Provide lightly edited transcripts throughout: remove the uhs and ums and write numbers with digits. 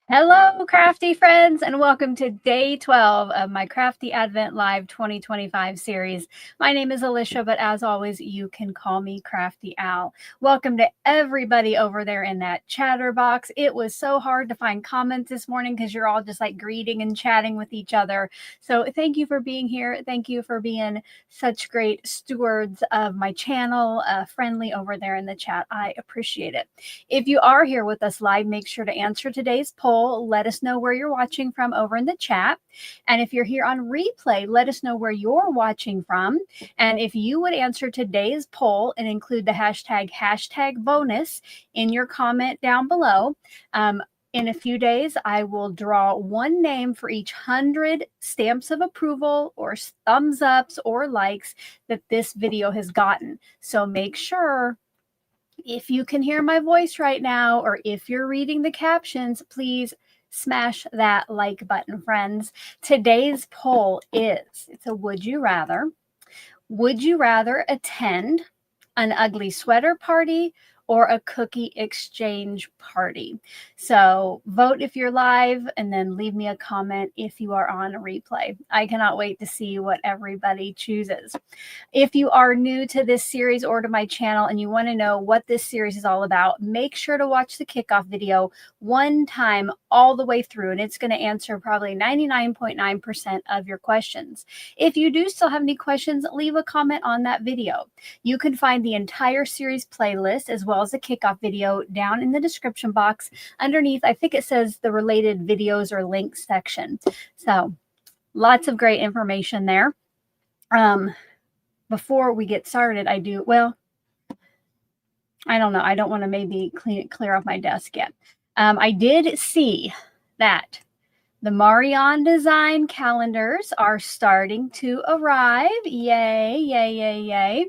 Hello, crafty friends, and welcome to day 12 of my Crafty Advent Live 2025 series. My name is Alicia, but as always, you can call me Crafty Al. Welcome to everybody over there in that chatter box. It was so hard to find comments this morning because you're all just like greeting and chatting with each other. So thank you for being here. Thank you for being such great stewards of my channel, friendly over there in the chat. I appreciate it. If you are here with us live, make sure to answer today's poll. Let us know where you're watching from over in the chat. And if you're here on replay, let us know where you're watching from. And if you would answer today's poll and include the hashtag bonus in your comment down below, in a few days, I will draw one name for each 100 stamps of approval or thumbs ups or likes that this video has gotten. So make sure, if you can hear my voice right now, or if you're reading the captions, please smash that like button, friends. Today's poll it's a would you rather. Would you rather attend an ugly sweater party or a cookie exchange party? So vote if you're live, and then leave me a comment if you are on a replay. I cannot wait to see what everybody chooses. If you are new to this series or to my channel and you want to know what this series is all about, make sure to watch the kickoff video one time all the way through, and it's going to answer probably 99.9% of your questions. If you do still have any questions, leave a comment on that video. You can find the entire series playlist as well as the kickoff video down in the description box underneath. I think it says the related videos or links section. So lots of great information there. Before we get started, I don't know. I don't want to maybe clear off my desk yet. I did see that the Marion design calendars are starting to arrive. Yay, yay, yay, yay.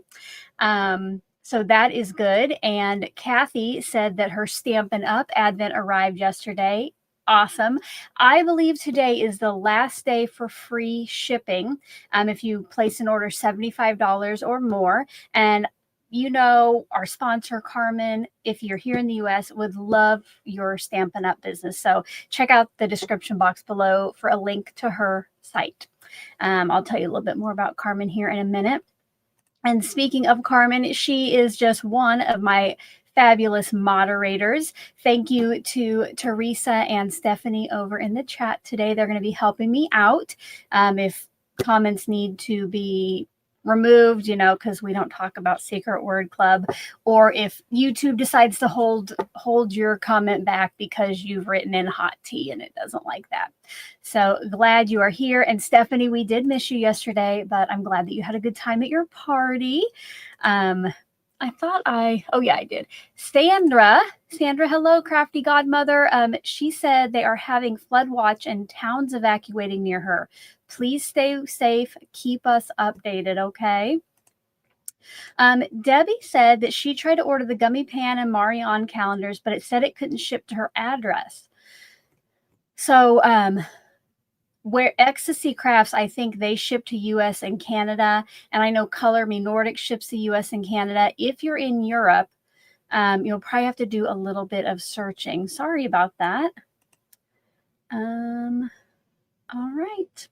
So that is good. And Kathy said that her Stampin' Up! Advent arrived yesterday. Awesome. I believe today is the last day for free shipping if you place an order $75 or more. And you know, our sponsor, Carmen, if you're here in the US, would love your Stampin' Up! Business. So check out the description box below for a link to her site. I'll tell you a little bit more about Carmen here in a minute. And speaking of Carmen, she is just one of my fabulous moderators. Thank you to Teresa and Stephanie over in the chat today. They're going to be helping me out if comments need to be removed, you know, because we don't talk about Secret Word Club, or if YouTube decides to hold your comment back because you've written in hot tea and it doesn't like that. So glad you are here. And Stephanie, we did miss you yesterday, but I'm glad that you had a good time at your party. I did. Sandra, hello, Crafty Godmother. She said they are having flood watch and towns evacuating near her. Please stay safe. Keep us updated, okay? Debbie said that she tried to order the Gummy Pan and Marion calendars, but it said it couldn't ship to her address. So, where Ecstasy Crafts, I think they ship to US and Canada, and I know Color Me Nordic ships to US and Canada. If you're in Europe, you'll probably have to do a little bit of searching. Sorry about that. All right.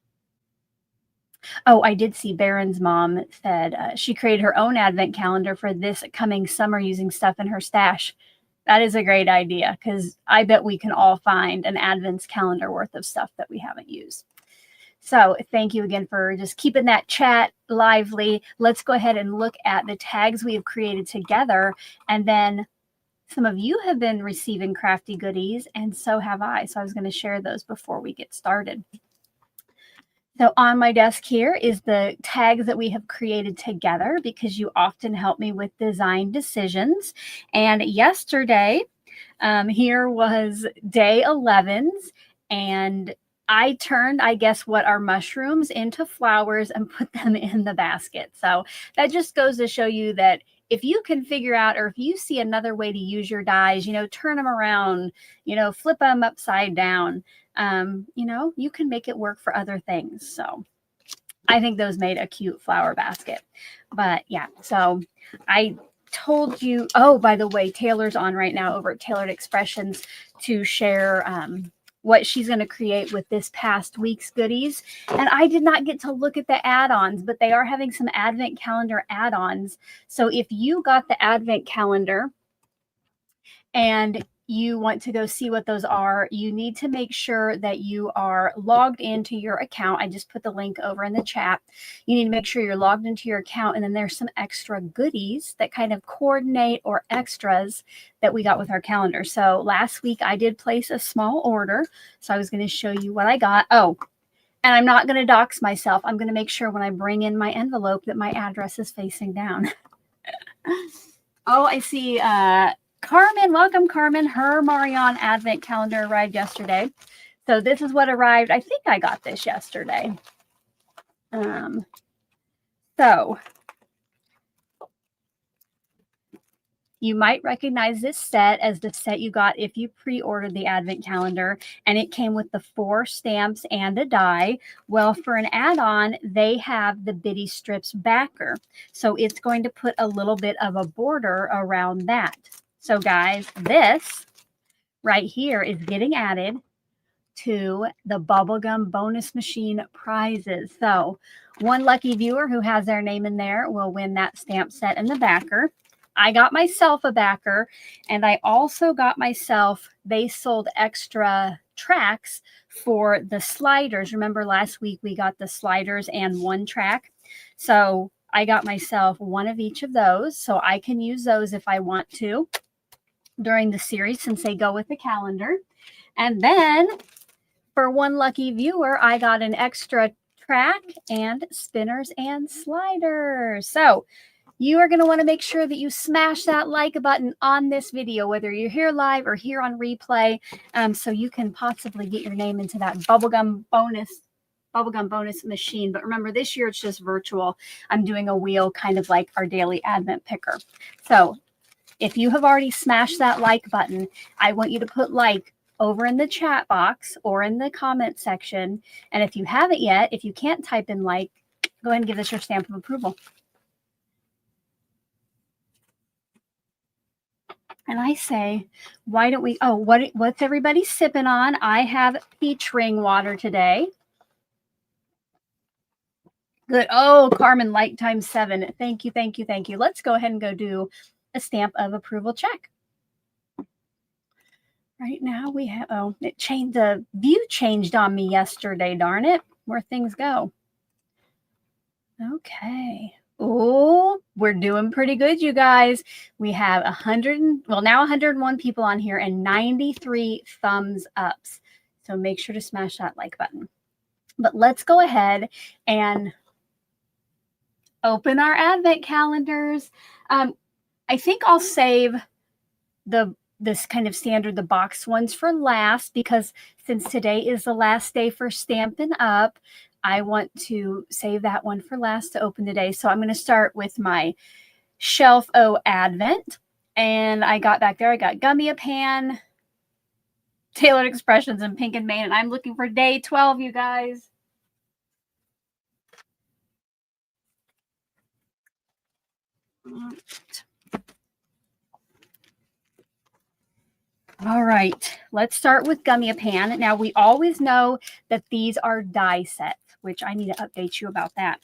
Oh, I did see Baron's mom said she created her own advent calendar for this coming summer using stuff in her stash. That is a great idea, because I bet we can all find an Advent's calendar worth of stuff that we haven't used. So thank you again for just keeping that chat lively. Let's go ahead and look at the tags we have created together. And then some of you have been receiving crafty goodies, and so have I. So I was going to share those before we get started. So on my desk here is the tags that we have created together, because you often help me with design decisions. And yesterday, here was day 11's, and I turned, I guess, what are mushrooms into flowers and put them in the basket. So that just goes to show you that if you can figure out, or if you see another way to use your dies, you know, turn them around, you know, flip them upside down, you know, you can make it work for other things. So I think those made a cute flower basket. But yeah, so I told you, oh, by the way, Taylor's on right now over at Tailored Expressions to share what she's going to create with this past week's goodies. And I did not get to look at the add-ons, but they are having some advent calendar add-ons. So if you got the advent calendar and you want to go see what those are, you need to make sure that you are logged into your account. I just put the link over in the chat. You need to make sure you're logged into your account, and then there's some extra goodies that kind of coordinate, or extras that we got with our calendar. So last week I did place a small order, so I was going to show you what I got. Oh, and I'm not going to dox myself. I'm going to make sure when I bring in my envelope that my address is facing down. Oh, I see Carmen, welcome Carmen. Her Marion Advent calendar arrived yesterday. So this is what arrived. I think I got this yesterday. So you might recognize this set as the set you got if you pre-ordered the Advent calendar, and it came with the 4 stamps and a die. Well, for an add-on, they have the Bitty Strips backer. So it's going to put a little bit of a border around that. So guys, this right here is getting added to the Bubblegum Bonus Machine prizes. So one lucky viewer who has their name in there will win that stamp set and the backer. I got myself a backer, and I also got myself, they sold extra tracks for the sliders. Remember last week we got the sliders and 1 track. So I got myself one of each of those, so I can use those if I want to during the series, since they go with the calendar. And then for one lucky viewer, I got an extra track and spinners and sliders. So you are going to want to make sure that you smash that like button on this video, whether you're here live or here on replay, so you can possibly get your name into that bubblegum bonus machine. But remember, this year it's just virtual. I'm doing a wheel, kind of like our daily Advent picker. So if you have already smashed that like button, I want you to put like over in the chat box or in the comment section. And if you haven't yet, if you can't type in like, go ahead and give us your stamp of approval. And I say, why don't we, oh, what's everybody sipping on? I have peach ring water today. Good. Oh, Carmen, like times 7. Thank you, thank you, thank you. Let's go ahead and go do a stamp of approval check. Right now we have, oh, it changed, the view changed on me yesterday, darn it, where things go. Okay. Oh, we're doing pretty good, you guys. We have 101 people on here and 93 thumbs ups. So make sure to smash that like button. But let's go ahead and open our Advent calendars. I think I'll save this kind of standard, the box ones, for last, because since today is the last day for Stampin' Up, I want to save that one for last to open today. So I'm going to start with my Shelf O Advent. And I got back there, I got Gummy Pan, Tailored Expressions, and Pink and Main. And I'm looking for day 12, you guys. All right, let's start with Gummy Pan. Now, we always know that these are die sets, which I need to update you about that.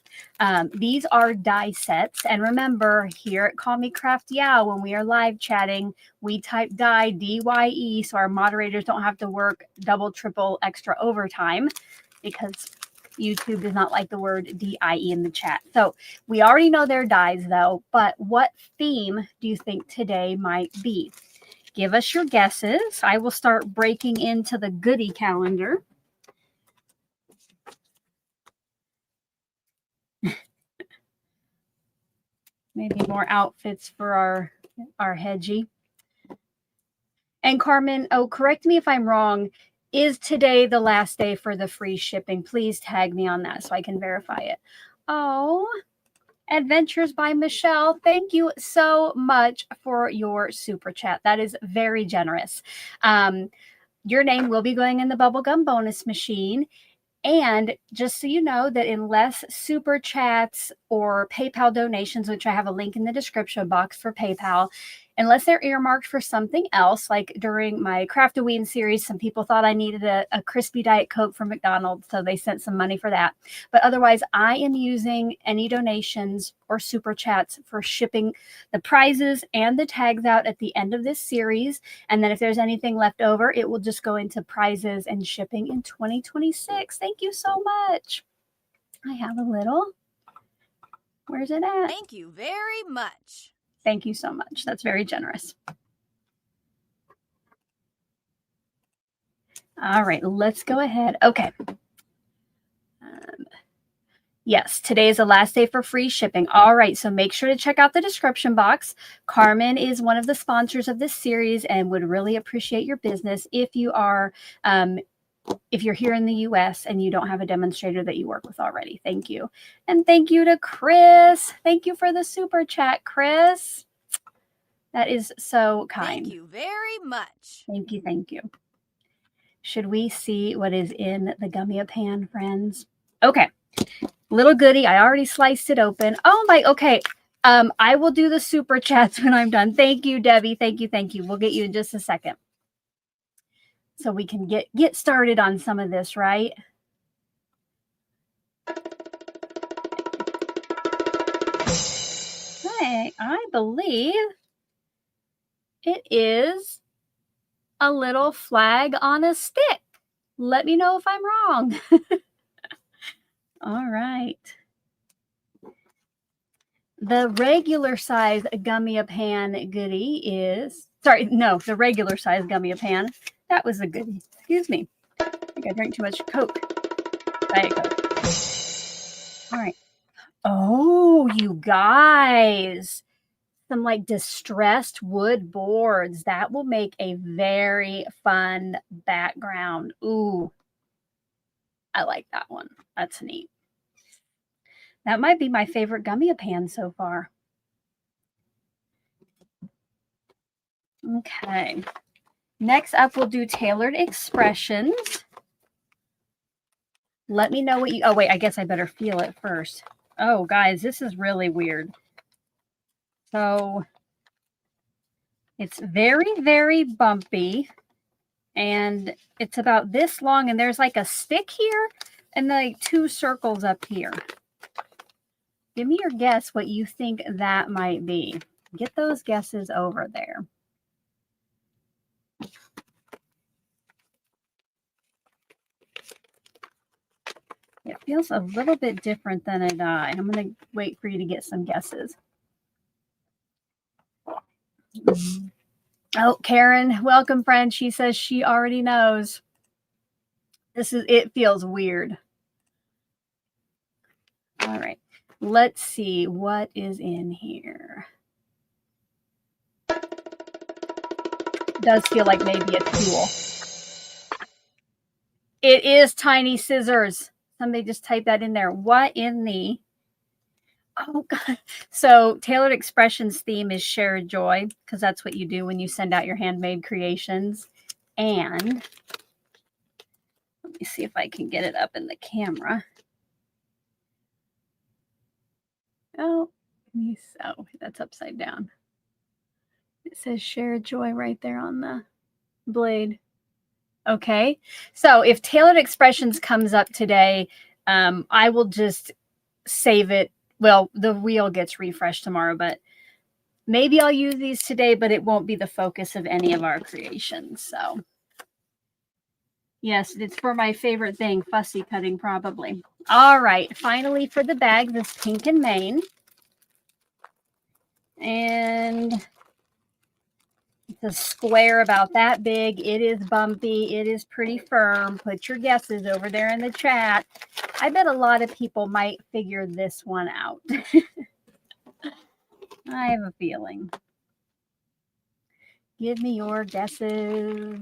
These are die sets. And remember, here at Call Me Crafty Al, when we are live chatting, we type die, D-Y-E, so our moderators don't have to work double, triple, extra overtime, because YouTube does not like the word D-I-E in the chat. So we already know they're dies, though. But what theme do you think today might be? Give us your guesses. I will start breaking into the goodie calendar. Maybe more outfits for our hedgie. And Carmen, oh, correct me if I'm wrong. Is today the last day for the free shipping? Please tag me on that so I can verify it. Oh, Adventures by Michelle, thank you so much for your super chat. That is very generous. Your name will be going in the Bubblegum Bonus Machine. And just so you know that unless super chats or PayPal donations, which I have a link in the description box for PayPal, unless they're earmarked for something else. Like during my Craft-A-Ween series, some people thought I needed a crispy Diet Coke from McDonald's, so they sent some money for that. But otherwise, I am using any donations or super chats for shipping the prizes and the tags out at the end of this series. And then if there's anything left over, it will just go into prizes and shipping in 2026. Thank you so much. I have a little. Where's it at? Thank you very much. Thank you so much. That's very generous. All right, let's go ahead. Okay. Yes, today is the last day for free shipping. All right, so make sure to check out the description box. Carmen is one of the sponsors of this series and would really appreciate your business if you are if you're here in the US and you don't have a demonstrator that you work with already. Thank you. And thank you to Chris. Thank you for the super chat, Chris. That is so kind. Thank you very much. Thank you. Thank you. Should we see what is in the gummy pan, friends? Okay. Little goodie. I already sliced it open. Oh my, okay. I will do the super chats when I'm done. Thank you, Debbie. Thank you. Thank you. We'll get you in just a second. So we can get started on some of this, right? I believe it is a little flag on a stick. Let me know if I'm wrong. All right. The regular size gummy pan goodie is, sorry, no, the regular size gummy pan. That was a goodie. Excuse me. I think I drank too much Coke. Diet Coke. All right. Oh, you guys. Some like distressed wood boards. That will make a very fun background. Ooh. I like that one. That's neat. That might be my favorite gummy pan so far. Okay. Next up, we'll do tailored expressions. Let me know what you, oh wait, I guess I better feel it first. Oh guys, this is really weird. So it's very, very bumpy and it's about this long and there's like a stick here and like 2 circles up here. Give me your guess what you think that might be. Get those guesses over there. It feels a little bit different than a die. I'm going to wait for you to get some guesses. Oh, Karen, welcome, friend. She says she already knows. It feels weird. All right. Let's see what is in here. Does feel like maybe a tool. It is tiny scissors. Somebody just type that in there. What in the... Oh, God. So Tailored Expressions theme is Share Joy, because that's what you do when you send out your handmade creations. And let me see if I can get it up in the camera. Oh, so that's upside down. It says Share Joy right there on the blade. Okay, so if Tailored Expressions comes up today, I will just save it. Well, the wheel gets refreshed tomorrow, but maybe I'll use these today, but it won't be the focus of any of our creations. So yes, it's for my favorite thing, fussy cutting probably. All right, finally for the bag, this Pink and Main. And it's a square about that big. It is bumpy. It is pretty firm. Put your guesses over there in the chat. I bet a lot of people might figure this one out. I have a feeling. Give me your guesses.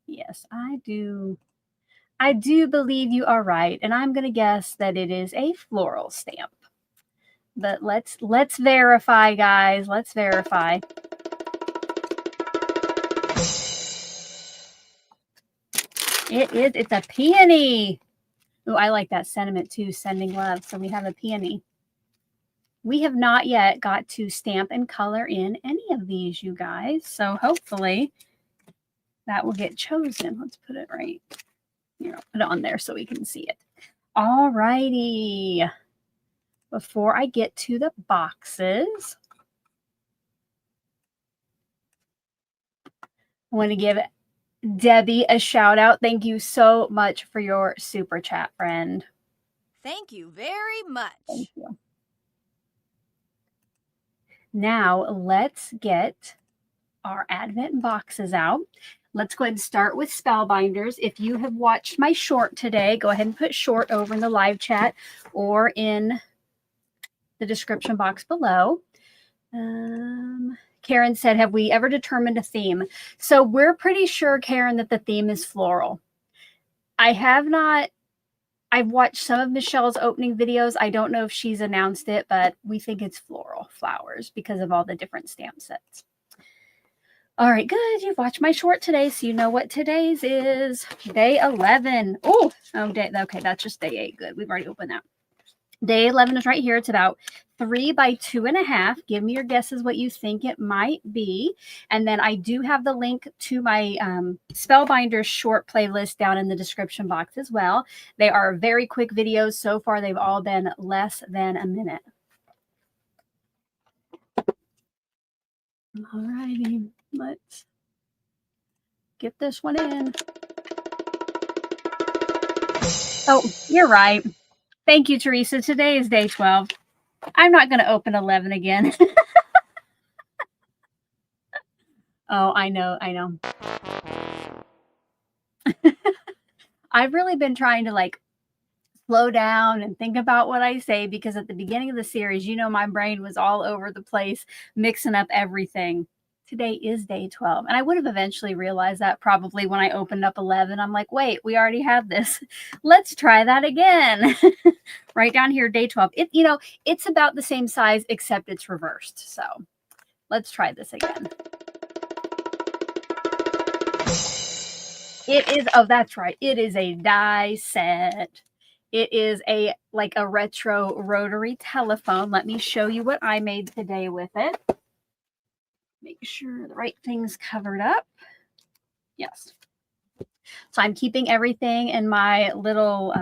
Yes, I do. I do believe you are right. And I'm going to guess that it is a floral stamp. But let's verify, guys. Let's verify. It is. It's a peony. Oh, I like that sentiment too, sending love. So we have a peony. We have not yet got to stamp and color in any of these, you guys. So hopefully that will get chosen. Let's put it right here. I'll put it on there so we can see it. All righty. Before I get to the boxes, I want to give Debbie a shout out. Thank you so much for your super chat, friend. Thank you very much. Thank you. Now let's get our Advent boxes out. Let's go ahead and start with Spellbinders. If you have watched my short today, go ahead and put short over in the live chat or in the description box below. Karen said, have we ever determined a theme? So we're pretty sure, Karen, that the theme is floral. I've watched some of Michelle's opening videos. I don't know if she's announced it, but we think it's floral flowers because of all the different stamp sets. All right, good. You've watched my short today, so you know what today's is. Day 11. Okay, that's just day 8. Good. We've already opened that. Day 11 is right here. It's about 3 by 2.5. Give me your guesses what you think it might be. And then I do have the link to my Spellbinders short playlist down in the description box as well. They are very quick videos. So far, they've all been less than a minute. All righty. Let's get this one in. Oh, you're right. Thank you, Teresa. Today is day 12. I'm not going to open 11 again. Oh, I know. I've really been trying to slow down and think about what I say because at the beginning of the series, my brain was all over the place, mixing up everything. Today is day 12. And I would have eventually realized that probably when I opened up 11. I'm like, wait, we already have this. Let's try that again. Right down here, day 12. It's about the same size, except it's reversed. So let's try this again. It is, oh, that's right. It is a die set. It is a retro rotary telephone. Let me show you what I made today with it. Make sure the right thing's covered up. Yes. So I'm keeping everything in my little,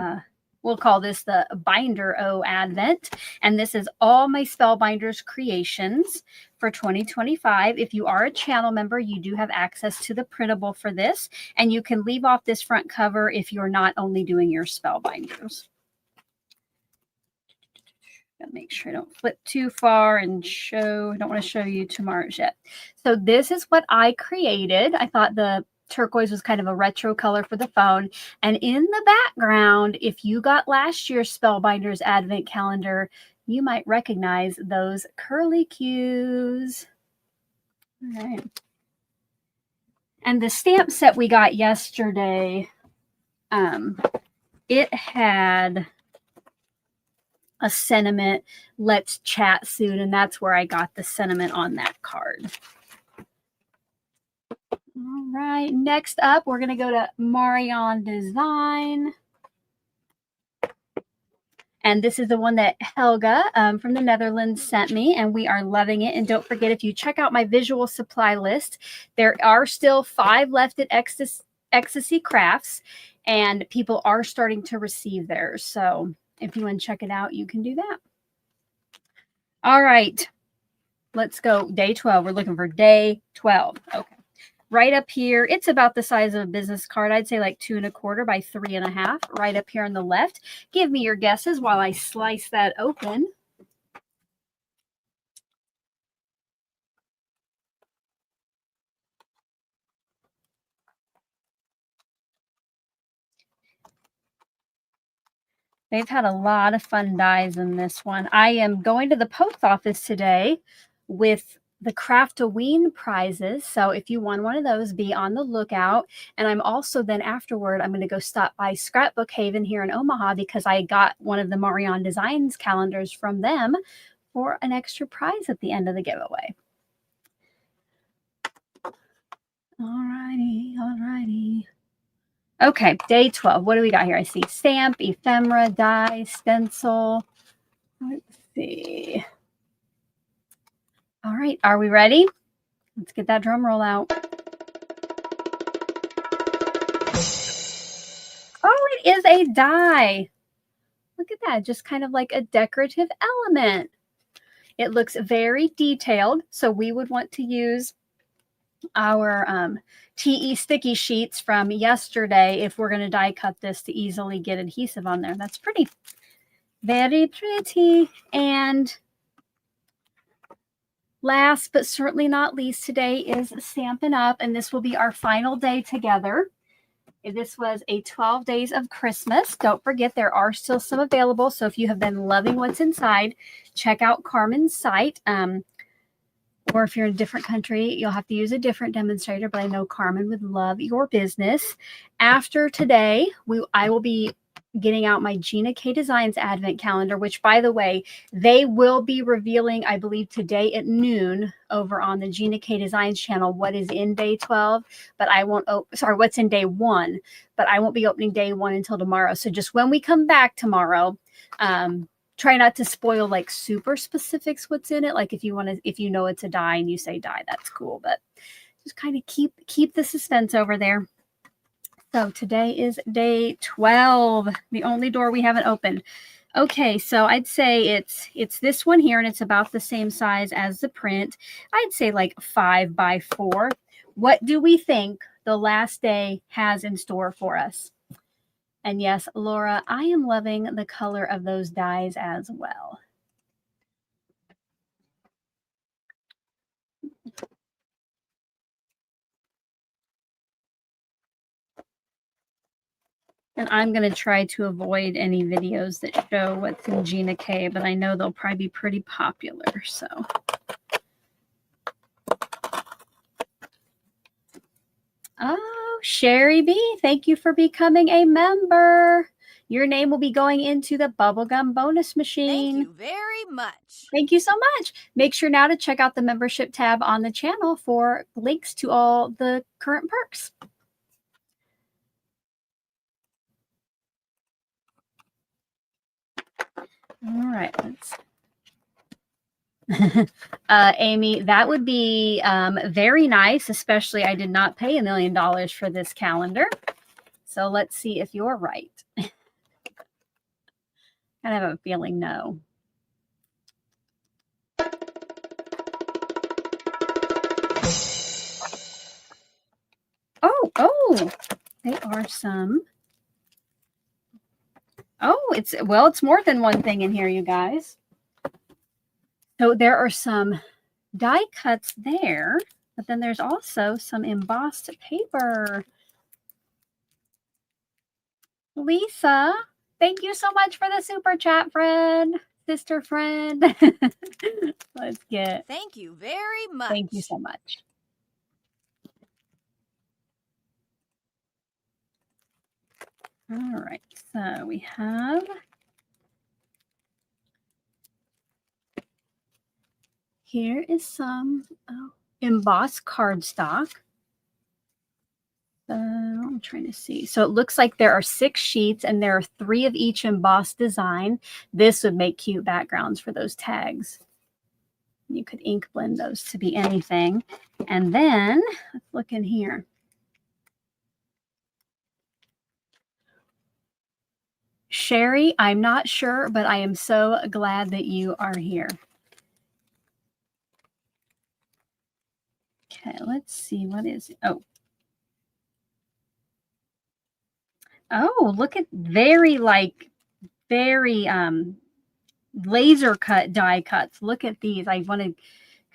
we'll call this the Binder O Advent. And this is all my Spellbinders creations for 2025. If you are a channel member, you do have access to the printable for this. And you can leave off this front cover if you're not only doing your Spellbinders. Gotta make sure I don't flip too far and I don't want to show you tomorrow's yet. So this is what I created. I thought the turquoise was kind of a retro color for the phone. And in the background, if you got last year's Spellbinders Advent calendar, you might recognize those curly cues. All right. And the stamp set we got yesterday, it had a sentiment, let's chat soon, and that's where I got the sentiment on that card. All right, next up, we're going to go to Marion Design. And this is the one that Helga from the Netherlands sent me, and we are loving it. And don't forget, if you check out my visual supply list, there are still 5 left at Ecstasy Crafts, and people are starting to receive theirs. So if you want to check it out, you can do that. All right, let's go. Day 12. We're looking for day 12. Okay. Right up here, it's about the size of a business card. I'd say like 2 1/4 by 3 1/2. Right up here on the left. Give me your guesses while I slice that open. They've had a lot of fun dies in this one. I am going to the post office today with the Craft-A-Ween prizes. So if you won one of those, be on the lookout. And I'm also then afterward, I'm going to go stop by Scrapbook Haven here in Omaha because I got one of the Marion Designs calendars from them for an extra prize at the end of the giveaway. All righty. Okay, day 12. What do we got here? I see stamp, ephemera, die, stencil. Let's see. All right, are we ready? Let's get that drum roll out. Oh, it is a die. Look at that, just kind of like a decorative element. It looks very detailed, so we would want to use our TE sticky sheets from yesterday if we're going to die cut this to easily get adhesive on there. That's pretty. Very pretty. And last but certainly not least, today is Stampin' Up, and this will be our final day together. This was a 12 days of Christmas. Don't forget, there are still some available. So if you have been loving what's inside, check out Carmen's site. Or if you're in a different country, you'll have to use a different demonstrator, but I know Carmen would love your business. After today, I will be getting out my Gina K Designs Advent Calendar, which, by the way, they will be revealing, I believe, today at noon over on the Gina K Designs channel what is in day 12, but I won't, what's in day 1, but I won't be opening day 1 until tomorrow. So just when we come back tomorrow, try not to spoil like super specifics what's in it. Like if you know it's a die and you say die, that's cool, but just kind of keep the suspense over there. So today is day 12, the only door we haven't opened. Okay, so I'd say it's this one here, and it's about the same size as the print. I'd say like 5 by 4. What do we think the last day has in store for us? And yes, Laura, I am loving the color of those dies as well. And I'm going to try to avoid any videos that show what's in Gina K, but I know they'll probably be pretty popular. So, oh, Sherry B, thank you for becoming a member. Your name will be going into the bubblegum bonus machine. Thank you very much. Thank you so much. Make sure now to check out the membership tab on the channel for links to all the current perks. All right, let's Amy, that would be very nice, especially I did not pay $1 million for this calendar. So let's see if you're right. I have a feeling no. Oh, they are some. Oh, it's more than one thing in here, you guys. So there are some die cuts there, but then there's also some embossed paper. Lisa, thank you so much for the super chat, friend, sister friend. Let's get. Thank you very much. Thank you so much. All right, so we have. Here is some embossed cardstock. I'm trying to see. So it looks like there are 6 sheets and there are 3 of each embossed design. This would make cute backgrounds for those tags. You could ink blend those to be anything. And then let's look in here. Sherry, I'm not sure, but I am so glad that you are here. Okay, let's see. What is it? Oh, look at very laser cut die cuts. Look at these. I want to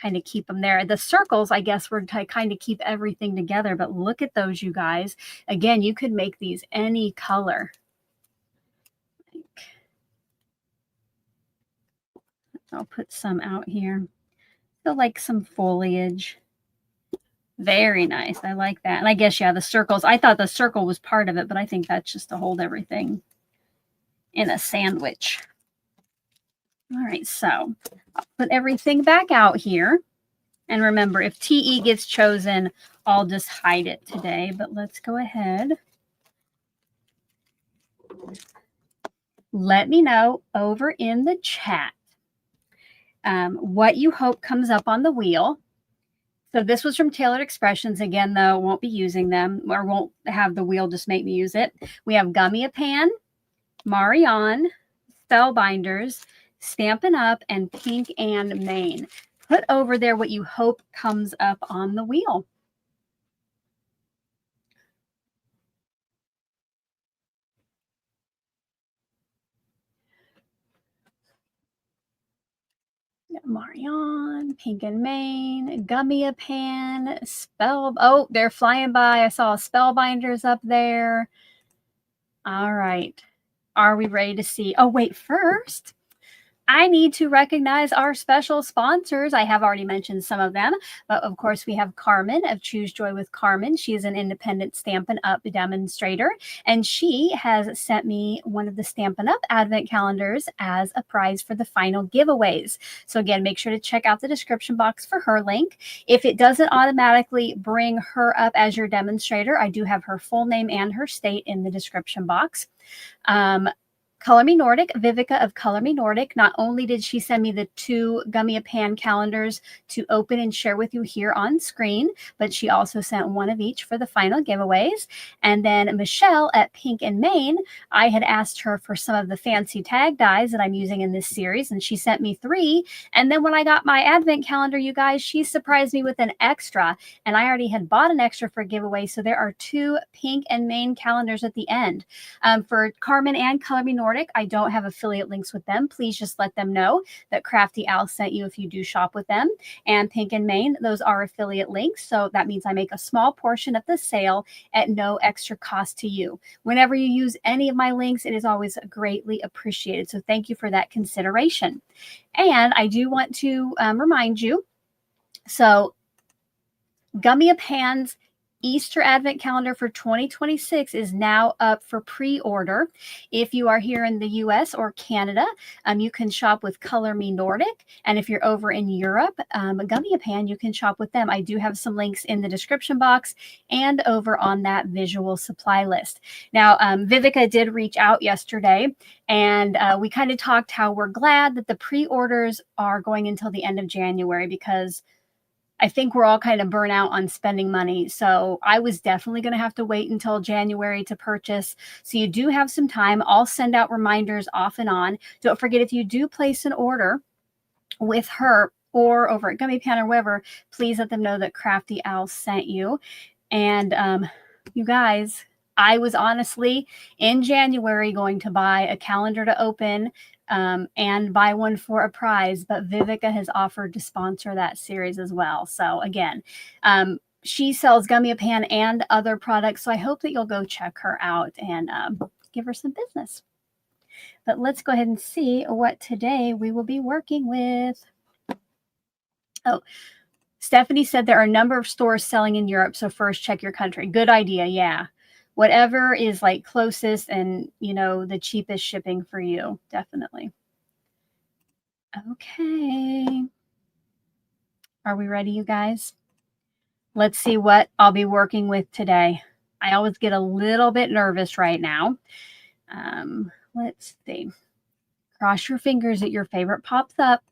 kind of keep them there. The circles, I guess, were to kind of keep everything together, but look at those, you guys. Again, you could make these any color. I'll put some out here. So like some foliage. Very nice. I like that. And I guess, yeah, the circles. I thought the circle was part of it, but I think that's just to hold everything in a sandwich. All right, so I'll put everything back out here. And remember, if TE gets chosen, I'll just hide it today. But let's go ahead let me know over in the chat what you hope comes up on the wheel. So this was from Tailored Expressions. Again, though, won't be using them or won't have the wheel just make me use it. We have Gummy-A-Pan, Marion, Spellbinders, Stampin' Up, and Pink and Main. Put over there what you hope comes up on the wheel. Marion, Pink and Main, Gummy-A-Pan, oh, they're flying by. I saw Spellbinders up there. All right. Are we ready to see? Oh, wait, first, I need to recognize our special sponsors. I have already mentioned some of them, but of course we have Carmen of Choose Joy with Carmen. She is an independent Stampin' Up demonstrator, and she has sent me one of the Stampin' Up advent calendars as a prize for the final giveaways. So again, make sure to check out the description box for her link. If it doesn't automatically bring her up as your demonstrator, I do have her full name and her state in the description box. Color Me Nordic, Vivica of Color Me Nordic. Not only did she send me the 2 Gummy-A-Pan calendars to open and share with you here on screen, but she also sent one of each for the final giveaways. And then Michelle at Pink and Main, I had asked her for some of the fancy tag dies that I'm using in this series, and she sent me 3. And then when I got my advent calendar, you guys, she surprised me with an extra, and I already had bought an extra for giveaway. So there are 2 Pink and Main calendars at the end. For Carmen and Color Me Nordic, I don't have affiliate links with them. Please just let them know that Crafty Al sent you if you do shop with them. And Pink and Main, those are affiliate links. So that means I make a small portion of the sale at no extra cost to you. Whenever you use any of my links, it is always greatly appreciated. So thank you for that consideration. And I do want to remind you, so Gummy-A-Pan's Easter Advent Calendar for 2026 is now up for pre-order. If you are here in the US or Canada, you can shop with Color Me Nordic. And if you're over in Europe, Gummy-A-Pan, you can shop with them. I do have some links in the description box and over on that visual supply list. Now, Vivica did reach out yesterday, and we kind of talked how we're glad that the pre-orders are going until the end of January, because I think we're all kind of burnt out on spending money. So I was definitely going to have to wait until January to purchase. So you do have some time. I'll send out reminders off and on. Don't forget, if you do place an order with her or over at Gummy-A-Pan or wherever, please let them know that Crafty Al sent you. And you guys, I was honestly in January going to buy a calendar to open and buy one for a prize, but Vivica has offered to sponsor that series as well. So again, she sells Gummy-A-Pan and other products, so I hope that you'll go check her out and give her some business. But let's go ahead and see what today we will be working with. Oh, Stephanie said there are a number of stores selling in Europe, so first check your country. Good idea, yeah. Whatever is like closest and, you know, the cheapest shipping for you, definitely. Okay. Are we ready, you guys? Let's see what I'll be working with today. I always get a little bit nervous right now. Let's see. Cross your fingers that your favorite pops up.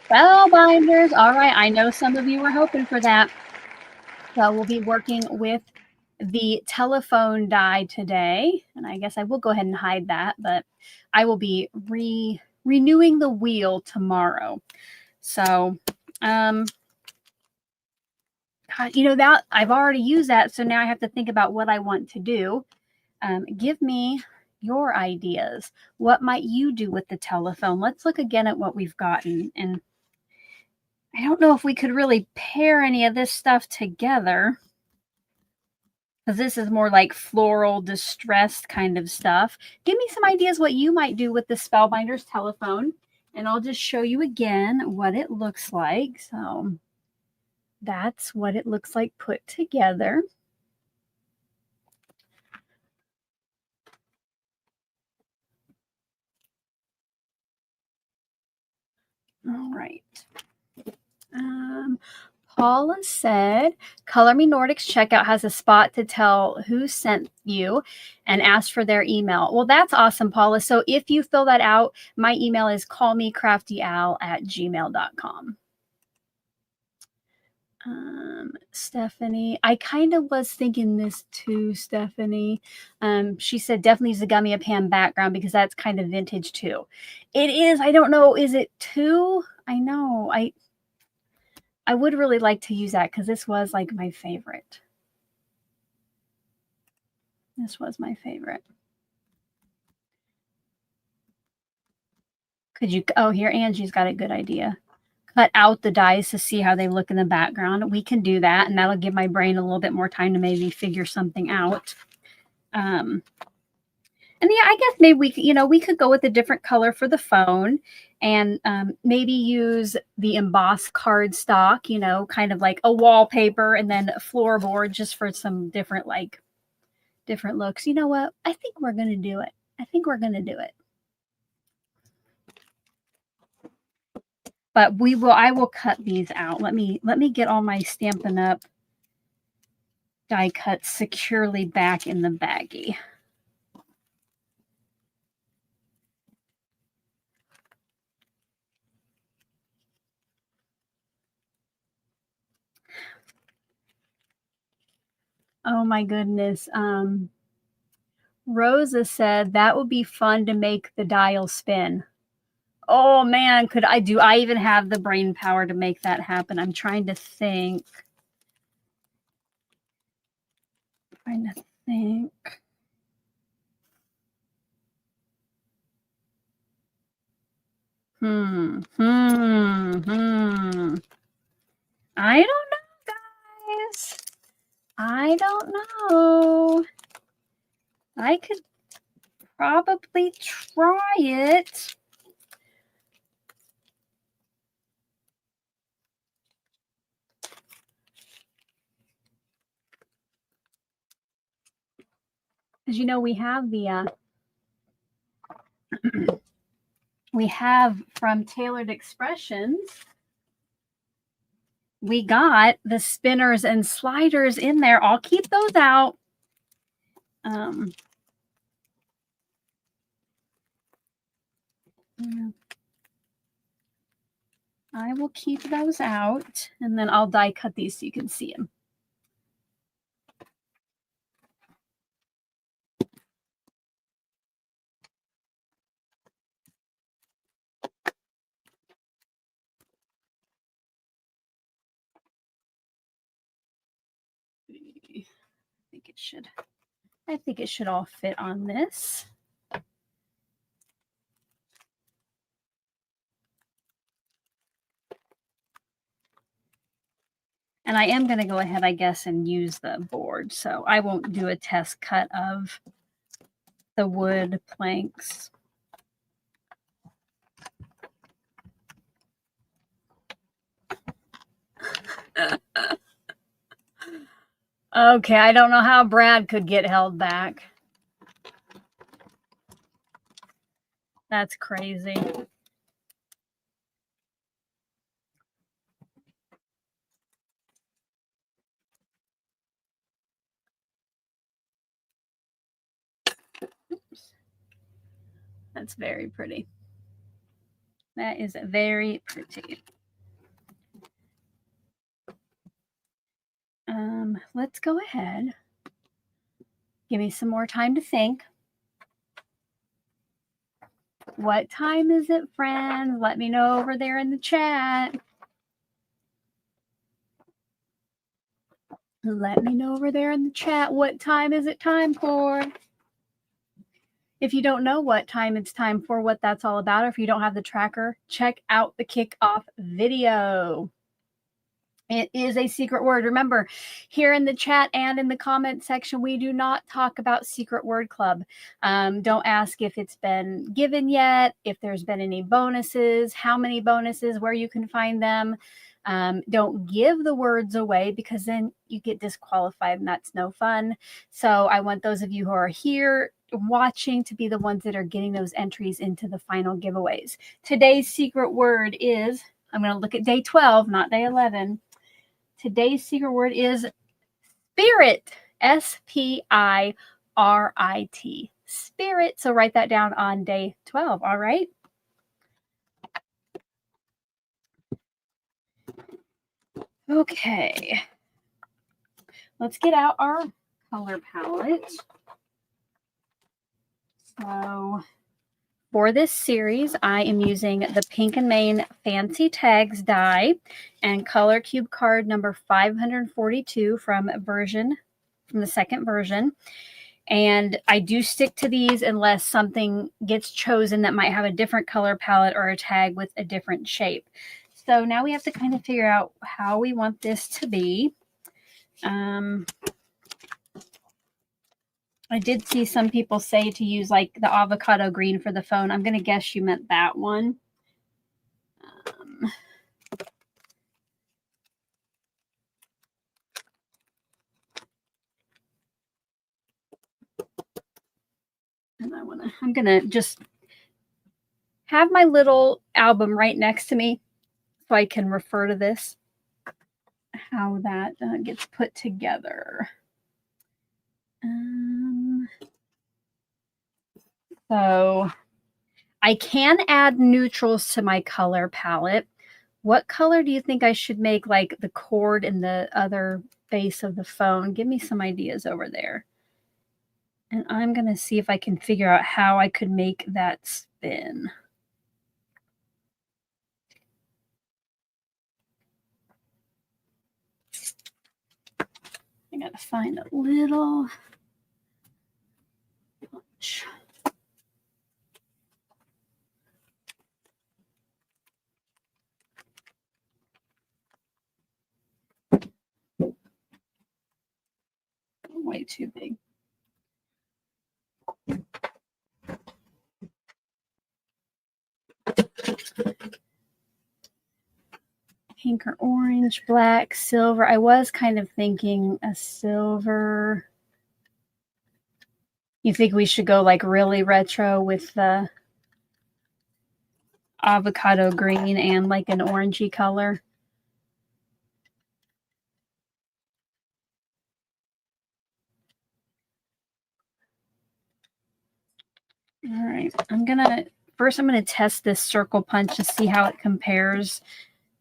Spellbinders. All right. I know some of you were hoping for that. So we'll be working with the telephone die today. And I guess I will go ahead and hide that, but I will be renewing the wheel tomorrow. So, God, you know, that I've already used that. So now I have to think about what I want to do. Give me your ideas. What might you do with the telephone? Let's look again at what we've gotten. And I don't know if we could really pair any of this stuff together, because this is more like floral distressed kind of stuff. Give me some ideas what you might do with the Spellbinders telephone, and I'll just show you again what it looks like. So that's what it looks like put together. All right. Paula said, Color Me Nordic's checkout has a spot to tell who sent you and ask for their email. Well, that's awesome, Paula. So if you fill that out, my email is callmecraftyal@gmail.com. Stephanie, I kind of was thinking this too, Stephanie. She said definitely use the gummy pan background because that's kind of vintage too. It is. I don't know. Is it too? I know. I would really like to use that because this was like my favorite. This was my favorite. Could you, oh, here, Angie's got a good idea. Cut out the dies to see how they look in the background. We can do that, and that'll give my brain a little bit more time to maybe figure something out. And yeah, I guess maybe we could go with a different color for the phone and maybe use the embossed cardstock, kind of like a wallpaper and then a floorboard just for some different looks. You know what? I think we're going to do it. But I will cut these out. Let me get all my Stampin' Up! Die cuts securely back in the baggie. Oh my goodness. Rosa said that would be fun to make the dial spin. Oh man, do I even have the brain power to make that happen? I'm trying to think. I don't know, guys. I don't know. I could probably try it. Because we have the we have from Tailored Expressions, we got the spinners and sliders in there. I'll keep those out. I will keep those out, and then I'll die cut these so you can see them. I think it should all fit on this. And I am going to go ahead, I guess, and use the board. So I won't do a test cut of the wood planks. Okay, I don't know how Brad could get held back. That's crazy. Oops. That's very pretty. That is very pretty. Let's go ahead. Give me some more time to think. What time is it, friends? Let me know over there in the chat. Let me know over there in the chat. What time is it time for? If you don't know what time it's time for, what that's all about, or if you don't have the tracker, check out the kickoff video. It is a secret word. Remember, here in the chat and in the comment section, we do not talk about Secret Word Club. Don't ask if it's been given yet, if there's been any bonuses, how many bonuses, where you can find them. Don't give the words away because then you get disqualified and that's no fun. So I want those of you who are here watching to be the ones that are getting those entries into the final giveaways. Today's secret word is, I'm going to look at day 12, not day 11. Today's secret word is spirit. Spirit. Spirit. So write that down on day 12. All right. Okay. Let's get out our color palette. So for this series, I am using the Pink and Main Fancy Tags die and color cube card number 542 from the second version. And I do stick to these unless something gets chosen that might have a different color palette or a tag with a different shape. So now we have to kind of figure out how we want this to be. I did see some people say to use like the avocado green for the phone. I'm going to guess you meant that one. And I'm going to just have my little album right next to me so I can refer to this, how that gets put together. So I can add neutrals to my color palette. What color do you think I should make like the cord and the other base of the phone? Give me some ideas over there. And I'm going to see if I can figure out how I could make that spin. I got to find a little bunch. Way too big. Pink or orange, black, silver. I was kind of thinking a silver. You think we should go like really retro with the avocado green and like an orangey color? All right, I'm going to test this circle punch to see how it compares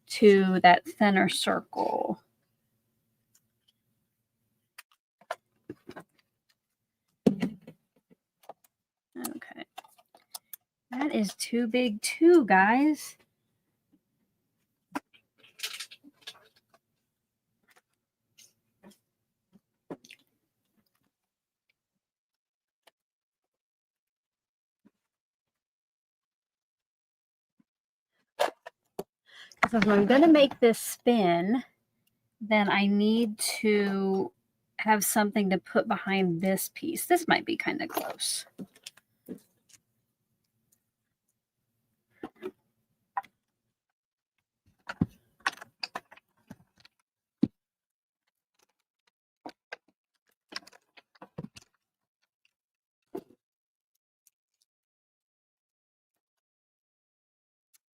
to that center circle. Okay. That is too big too, guys. So if I'm going to make this spin, then I need to have something to put behind this piece. This might be kind of close.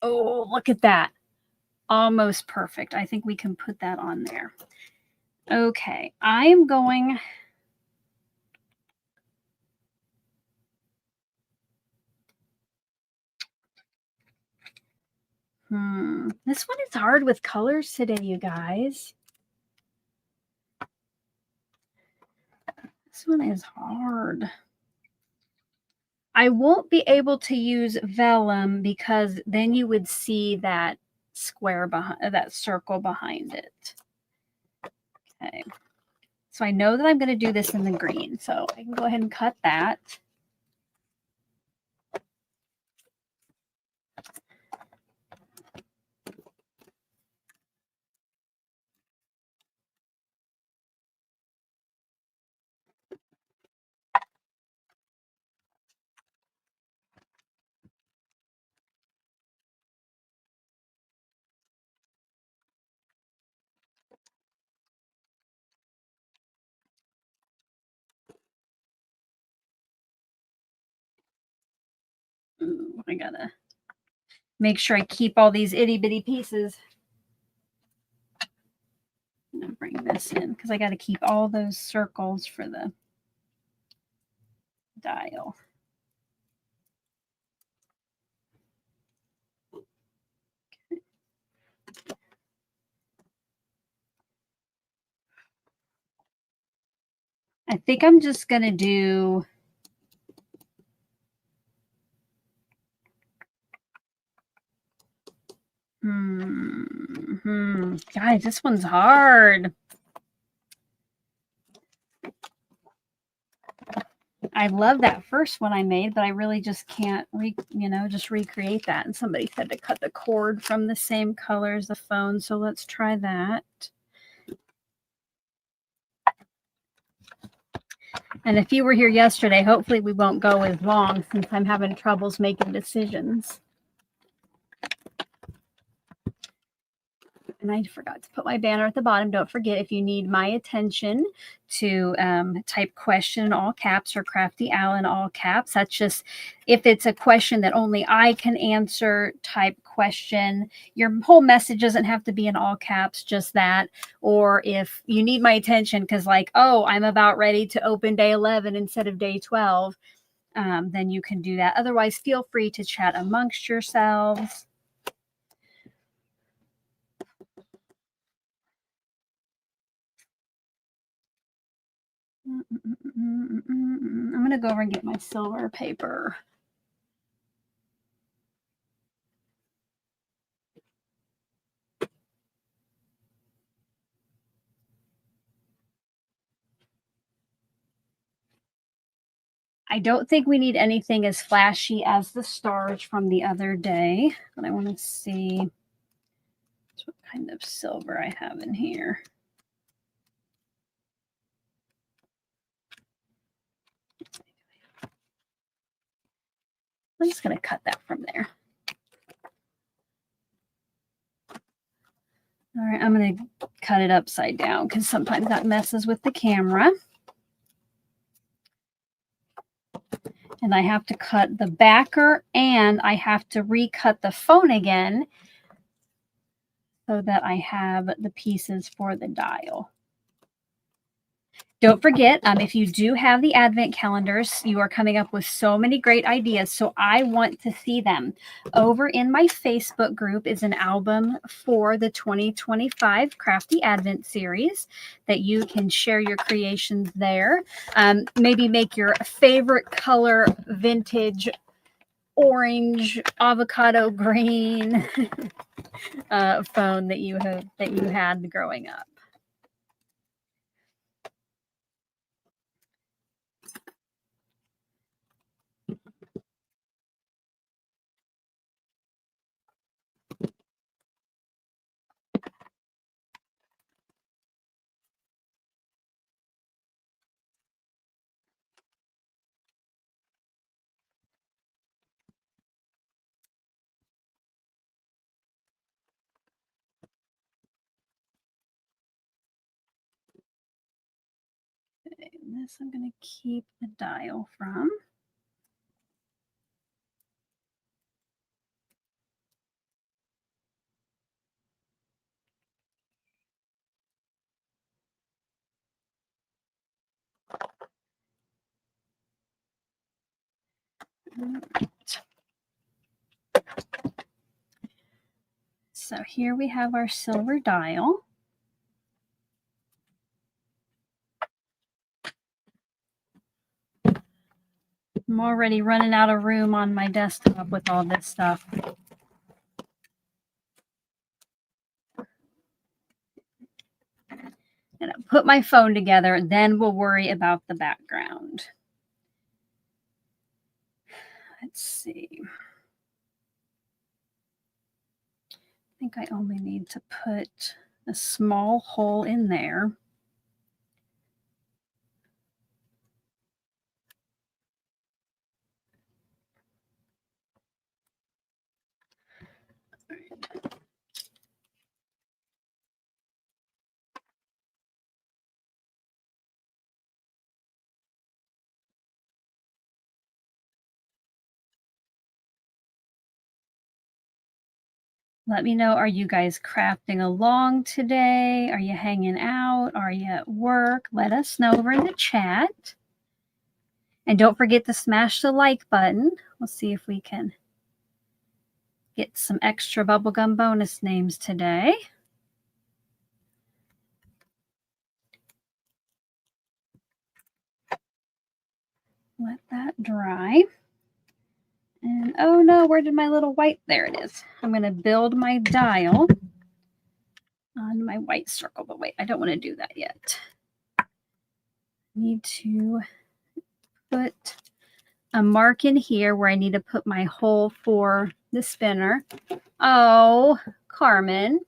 Oh, look at that. Almost perfect. I think we can put that on there. Okay, I am going... This one is hard with colors today, you guys. This one is hard. I won't be able to use vellum because then you would see that square behind that circle behind it. Okay. So I know that I'm going to do this in the green. So I can go ahead and cut that. I gotta make sure I keep all these itty bitty pieces. I'm gonna bring this in because I got to keep all those circles for the dial. Okay. I think I'm just gonna do guys, this one's hard. I love that first one I made, but I really just can't just recreate that. And somebody said to cut the cord from the same color as the phone, so let's try that. And if you were here yesterday, hopefully we won't go as long since I'm having troubles making decisions. And I forgot to put my banner at the bottom. Don't forget, if you need my attention, to type question in all caps or Crafty Al in all caps. That's just if it's a question that only I can answer, type question. Your whole message doesn't have to be in all caps, just that. Or if you need my attention because like, oh, I'm about ready to open day 11 instead of day 12, then you can do that. Otherwise, feel free to chat amongst yourselves. I'm going to go over and get my silver paper. I don't think we need anything as flashy as the stars from the other day, but I want to see what kind of silver I have in here. I'm just going to cut that from there. All right, I'm going to cut it upside down because sometimes that messes with the camera. And I have to cut the backer and I have to recut the phone again so that I have the pieces for the dial. Don't forget, if you do have the advent calendars, you are coming up with so many great ideas. So I want to see them. Over in my Facebook group is an album for the 2025 Crafty Advent series that you can share your creations there. Maybe make your favorite color vintage orange, avocado green phone that you had growing up. This I'm going to keep the dial from. So here we have our silver dial. I'm already running out of room on my desktop with all this stuff. I'm going to put my phone together, then we'll worry about the background. Let's see. I think I only need to put a small hole in there. Let me know, are you guys crafting along today? Are you hanging out? Are you at work? Let us know over in the chat. And don't forget to smash the like button. We'll see if we can get some extra bubblegum bonus names today. Let that dry. And oh no, where did my little white? There it is. I'm going to build my dial on my white circle. But wait, I don't want to do that yet. I need to put a mark in here where I need to put my hole for the spinner. Oh, Carmen.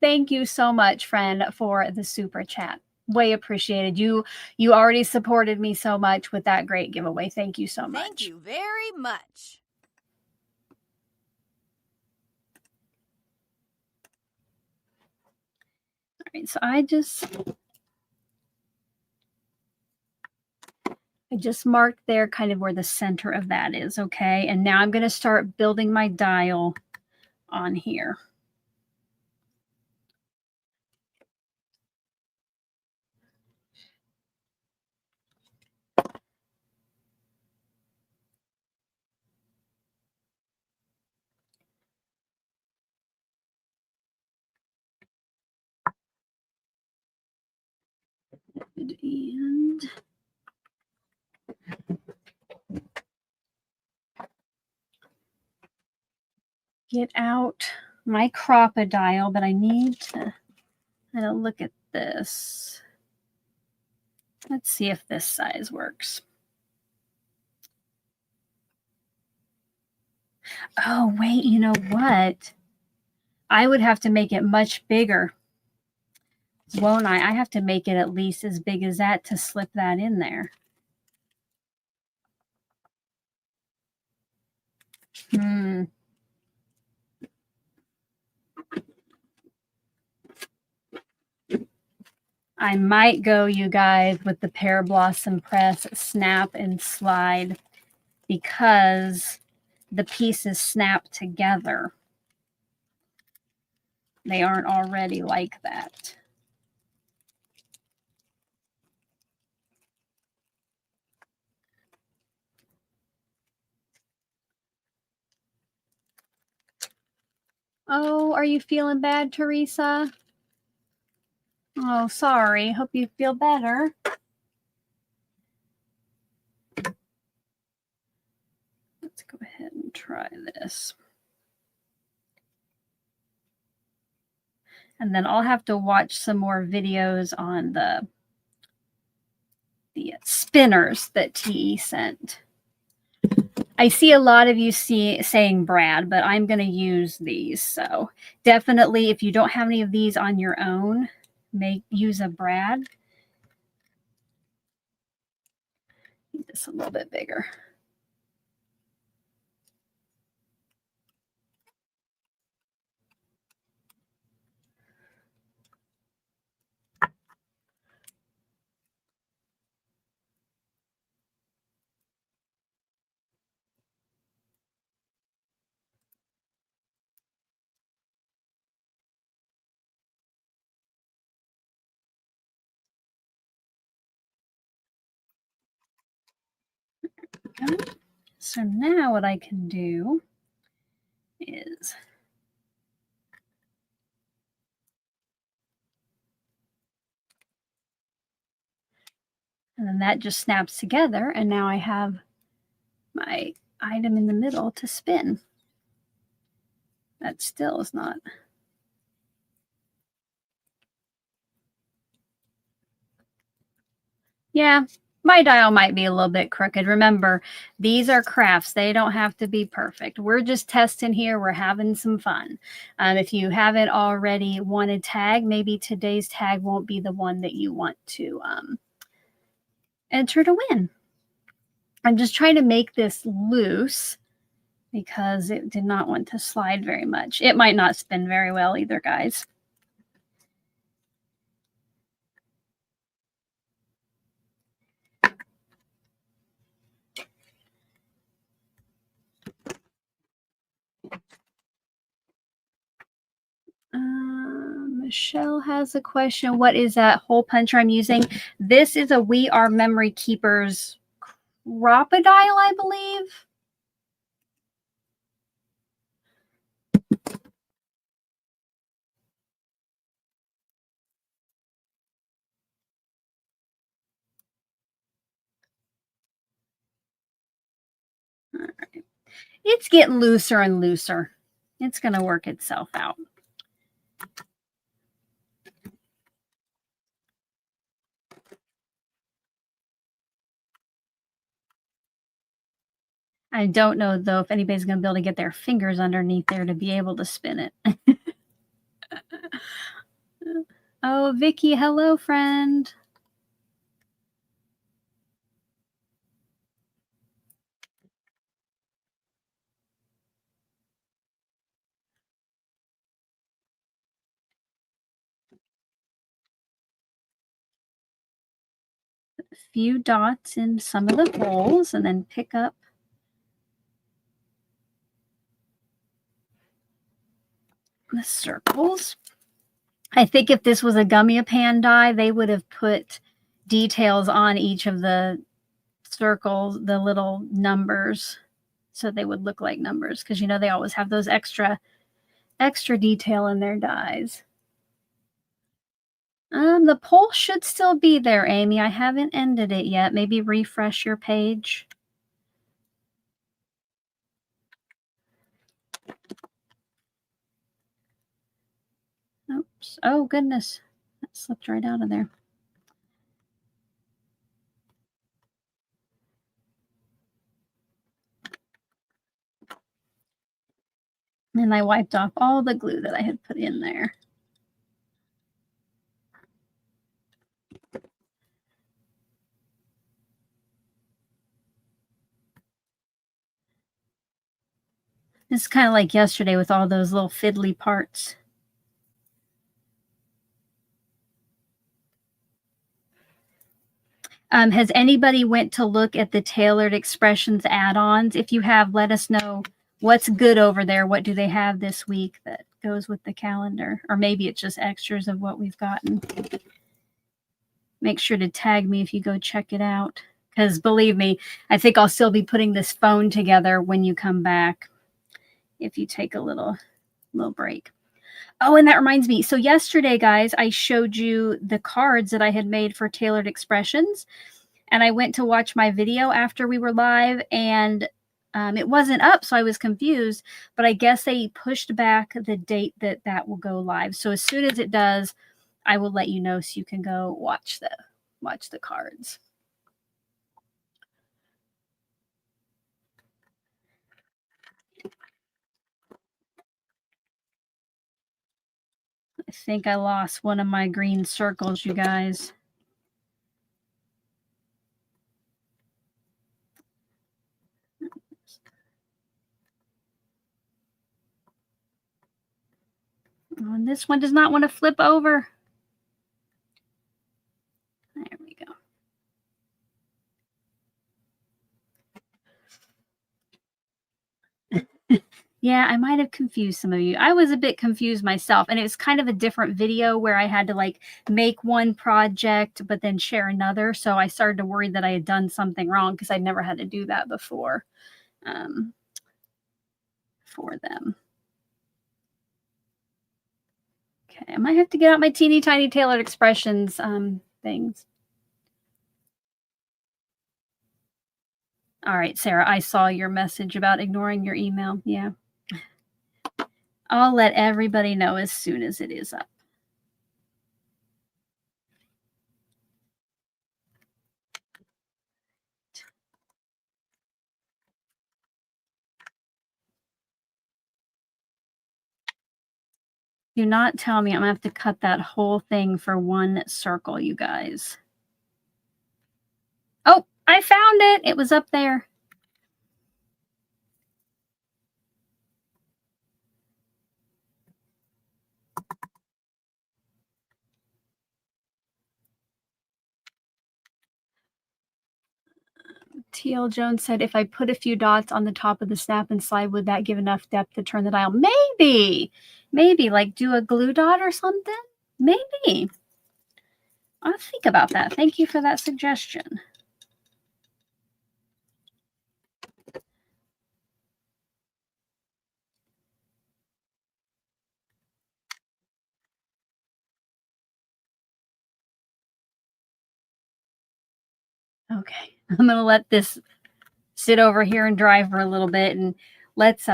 Thank you so much, friend, for the super chat. Way appreciated. You already supported me so much with that great giveaway. Thank you so much. Thank you very much. All right, so I just marked there kind of where the center of that is, okay? And now I'm going to start building my dial on here. And get out my crocodile, but I need to look at this. Let's see if this size works. Oh, wait, you know what? I would have to make it much bigger, won't I? I have to make it at least as big as that to slip that in there. I might go, you guys, with the Pear Blossom Press Snap and Slide because the pieces snap together. They aren't already like that. Oh, are you feeling bad, Teresa? Oh, sorry. Hope you feel better. Let's go ahead and try this. And then I'll have to watch some more videos on the spinners that TE sent. I see a lot of you saying Brad, but I'm going to use these. So definitely, if you don't have any of these on your own, use a Brad. Make this a little bit bigger. Okay. So now what I can do is and then that just snaps together, and now I have my item in the middle to spin. That still is not. Yeah, my dial might be a little bit crooked. Remember, these are crafts. They don't have to be perfect. We're just testing here. We're having some fun. If you haven't already won a tag, maybe today's tag won't be the one that you want to enter to win. I'm just trying to make this loose because it did not want to slide very much. It might not spin very well either, guys. Michelle has a question. What is that hole puncher I'm using? This is a We Are Memory Keepers Crocodile, I believe. All right. It's getting looser and looser. It's going to work itself out. I don't know, though, if anybody's going to be able to get their fingers underneath there to be able to spin it. Oh, Vicky, hello, friend. A few dots in some of the holes and then pick up the circles. I think if this was a gummy-pan die, they would have put details on each of the circles, the little numbers, so they would look like numbers, because you know they always have those extra detail in their dies. The poll should still be there, Amy. I haven't ended it yet. Maybe refresh your page. Oops. Oh, goodness. That slipped right out of there. And I wiped off all the glue that I had put in there. It's kind of like yesterday with all those little fiddly parts. Has anybody went to look at the Tailored Expressions add-ons? If you have, let us know what's good over there. What do they have this week that goes with the calendar? Or maybe it's just extras of what we've gotten. Make sure to tag me if you go check it out. Because believe me, I think I'll still be putting this phone together when you come back, if you take a little break. Oh, and that reminds me. So yesterday, guys, I showed you the cards that I had made for Tailored Expressions. And I went to watch my video after we were live, and it wasn't up, so I was confused. But I guess they pushed back the date that will go live. So as soon as it does, I will let you know so you can go watch the cards. I think I lost one of my green circles, you guys. Oh, and this one does not want to flip over. There we go. Yeah, I might have confused some of you. I was a bit confused myself, and it was kind of a different video where I had to like make one project but then share another. So I started to worry that I had done something wrong because I'd never had to do that before for them. Okay, I might have to get out my teeny tiny Tailored Expressions things. All right, Sarah, I saw your message about ignoring your email. Yeah. I'll let everybody know as soon as it is up. Do not tell me I'm going to have to cut that whole thing for one circle, you guys. Oh, I found it. It was up there. TL Jones said, if I put a few dots on the top of the snap and slide, would that give enough depth to turn the dial? Maybe like do a glue dot or something. Maybe. I'll think about that. Thank you for that suggestion. Okay, I'm gonna let this sit over here and dry for a little bit, and let's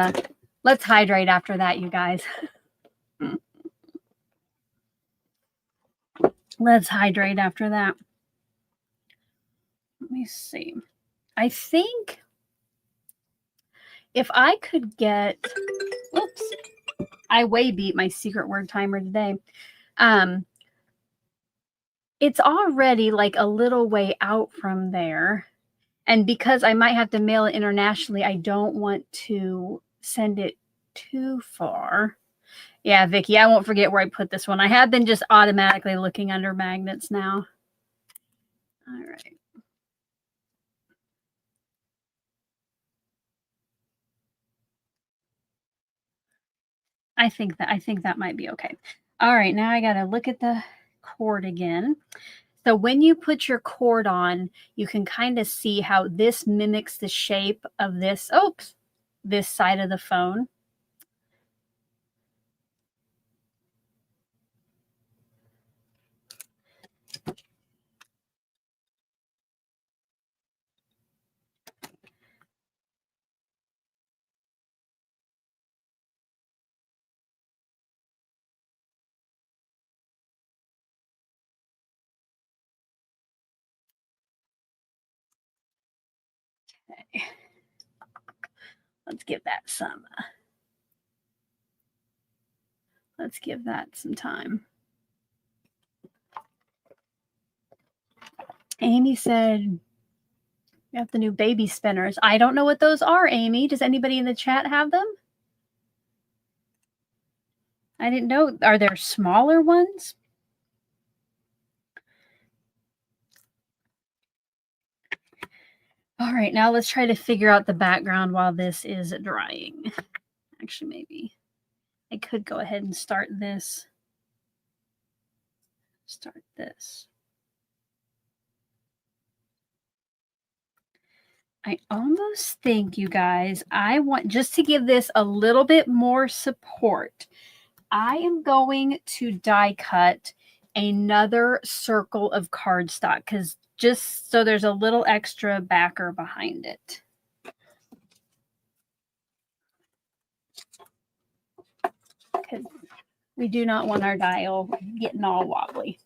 hydrate after that, you guys. Let's hydrate after that. Let me see. I think if I could get, oops, I way beat my secret word timer today. It's already like a little way out from there. And because I might have to mail it internationally, I don't want to send it too far. Yeah, Vicky, I won't forget where I put this one. I have been just automatically looking under magnets now. All right. I think that might be okay. All right, now I got to look at the cord again. So when you put your cord on, you can kind of see how this mimics the shape of this, this side of the phone. Okay. Let's give that some time. Amy said, we have the new baby spinners. I don't know what those are, Amy. Does anybody in the chat have them? I didn't know. Are there smaller ones? All right, now let's try to figure out the background while this is drying. Actually, maybe I could go ahead and start this. I almost think, you guys, I want, just to give this a little bit more support, I am going to die cut another circle of cardstock, because just so there's a little extra backer behind it. Because we do not want our dial getting all wobbly.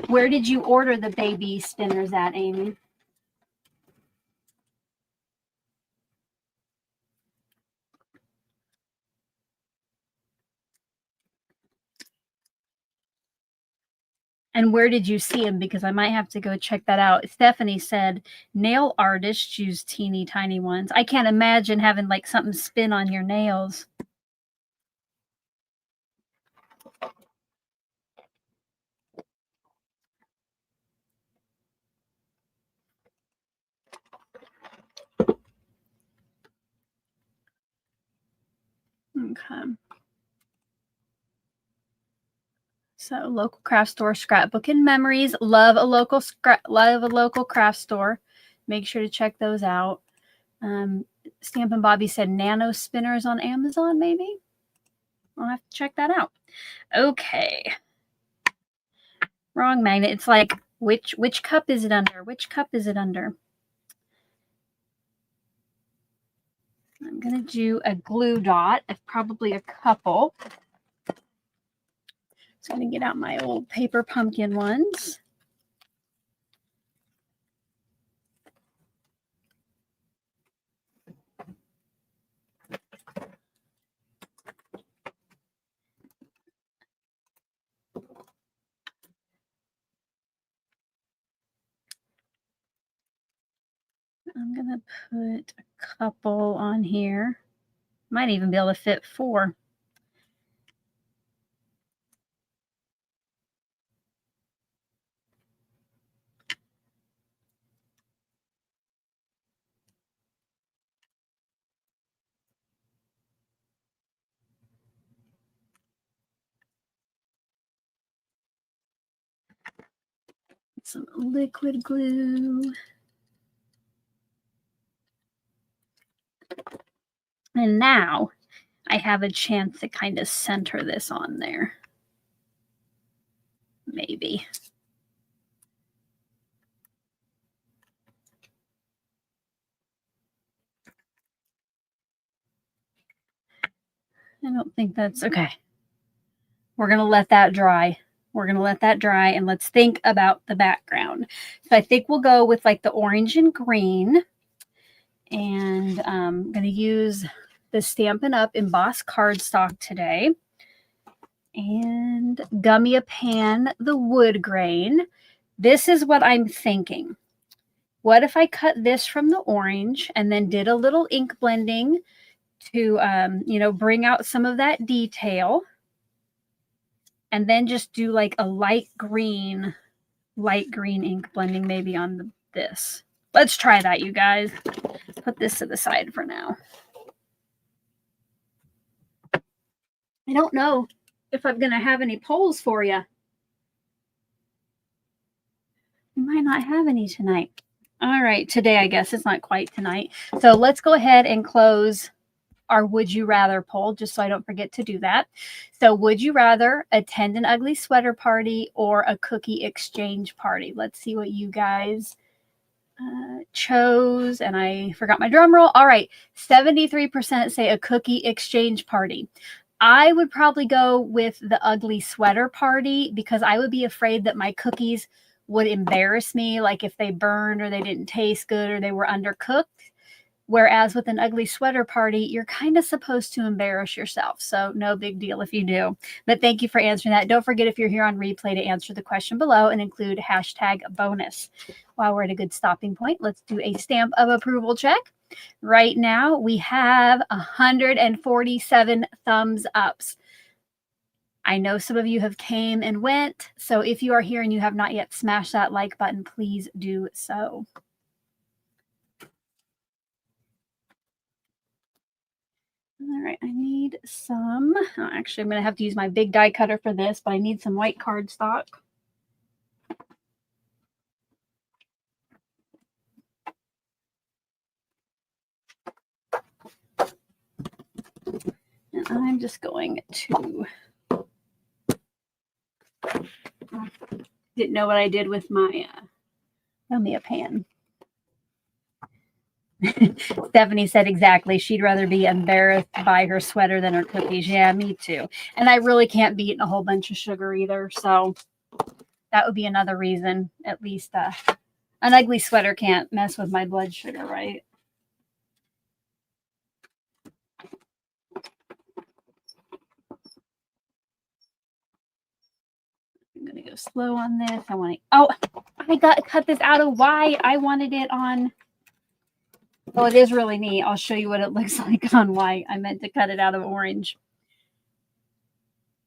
Where did you order the baby spinners at, Amy? And where did you see them? Because I might have to go check that out. Stephanie said nail artists use teeny tiny ones. I can't imagine having like something spin on your nails. Okay. So local craft store, scrapbook and memories. Love a local craft store. Make sure to check those out. Stamp and Bobby said nano spinners on Amazon, maybe. I'll have to check that out. Okay. Wrong magnet. It's like, which cup is it under? Which cup is it under? I'm going to do a glue dot, probably a couple. Just going to get out my old paper pumpkin ones. I'm going to put a couple on here. Might even be able to fit 4. Some liquid glue. And now I have a chance to kind of center this on there. Maybe. I don't think that's okay. We're going to let that dry. We're going to let that dry and let's think about the background. So I think we'll go with like the orange and green. And I'm going to use the Stampin' Up! Embossed cardstock today. And Gummy Pan, the wood grain. This is what I'm thinking. What if I cut this from the orange and then did a little ink blending to, bring out some of that detail? And then just do like a light green ink blending maybe on this. Let's try that, you guys. Put this to the side for now. I don't know if I'm going to have any polls for you. We might not have any tonight. All right, today I guess it's not quite tonight. So let's go ahead and close our would you rather poll, just so I don't forget to do that. So would you rather attend an ugly sweater party or a cookie exchange party? Let's see what you guys chose. And I forgot my drum roll. All right, 73% say a cookie exchange party. I would probably go with the ugly sweater party because I would be afraid that my cookies would embarrass me, like if they burned or they didn't taste good or they were undercooked. Whereas with an ugly sweater party, you're kind of supposed to embarrass yourself. So no big deal if you do. But thank you for answering that. Don't forget if you're here on replay to answer the question below and include #bonus. While we're at a good stopping point, let's do a stamp of approval check. Right now, we have 147 thumbs ups. I know some of you have came and went. So if you are here and you have not yet smashed that like button, please do so. All right, I need some, actually I'm going to have to use my big die cutter for this, but I need some white cardstock. And I'm just going to, didn't know what I did with my Gummy Pan. Stephanie said exactly. She'd rather be embarrassed by her sweater than her cookies. Yeah, me too. And I really can't be eating a whole bunch of sugar either. So that would be another reason. At least an ugly sweater can't mess with my blood sugar, right? I'm going to go slow on this. I cut this out of white. I wanted it on. Oh, it is really neat. I'll show you what it looks like on white. I meant to cut it out of orange.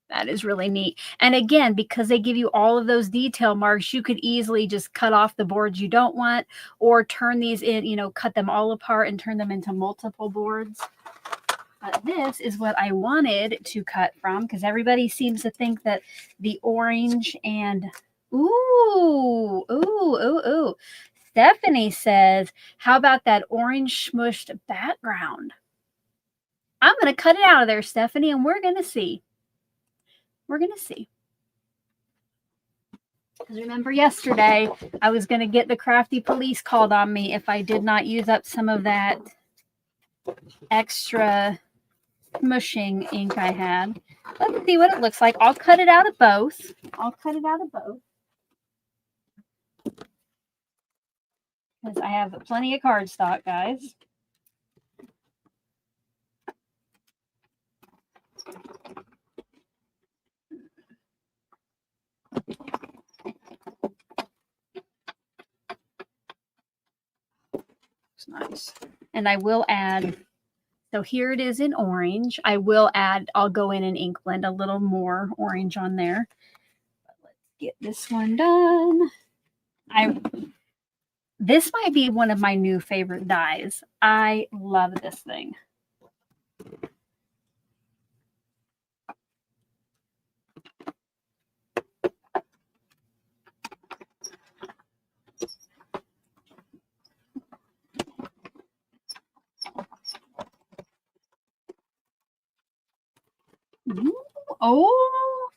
That is really neat. And again, because they give you all of those detail marks, you could easily just cut off the boards you don't want or turn these in, cut them all apart and turn them into multiple boards. But this is what I wanted to cut from because everybody seems to think that the orange and ooh. Stephanie says, how about that orange smushed background? I'm going to cut it out of there, Stephanie, and we're going to see. We're going to see. Because remember yesterday, I was going to get the crafty police called on me if I did not use up some of that extra mushing ink I had. Let's see what it looks like. I'll cut it out of both. Because I have plenty of cardstock, guys. It's nice. And I will add, so here it is in orange. I'll go in and ink blend a little more orange on there. But let's get this one done. This might be one of my new favorite dies. I love this thing. Ooh, oh,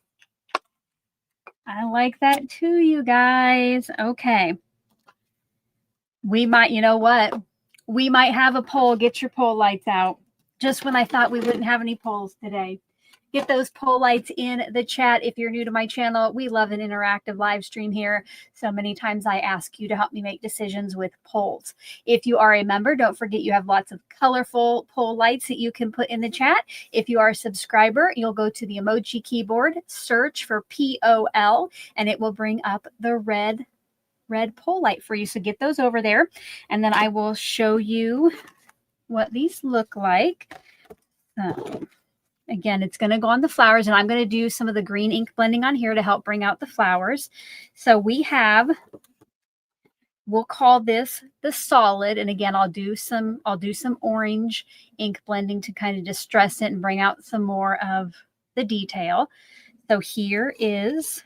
I like that too, you guys. Okay. We might, you know what? We might have a poll. Get your poll lights out. Just when I thought we wouldn't have any polls today. Get those poll lights in the chat. If you're new to my channel, we love an interactive live stream here. So many times I ask you to help me make decisions with polls. If you are a member, don't forget you have lots of colorful poll lights that you can put in the chat. If you are a subscriber, you'll go to the emoji keyboard, search for POL, and it will bring up the red poll light for you. So get those over there, and then I will show you what these look like. Again, it's going to go on the flowers, and I'm going to do some of the green ink blending on here to help bring out the flowers. So we have, we'll call this the solid, and again, I'll do some orange ink blending to kind of distress it and bring out some more of the detail. So here is,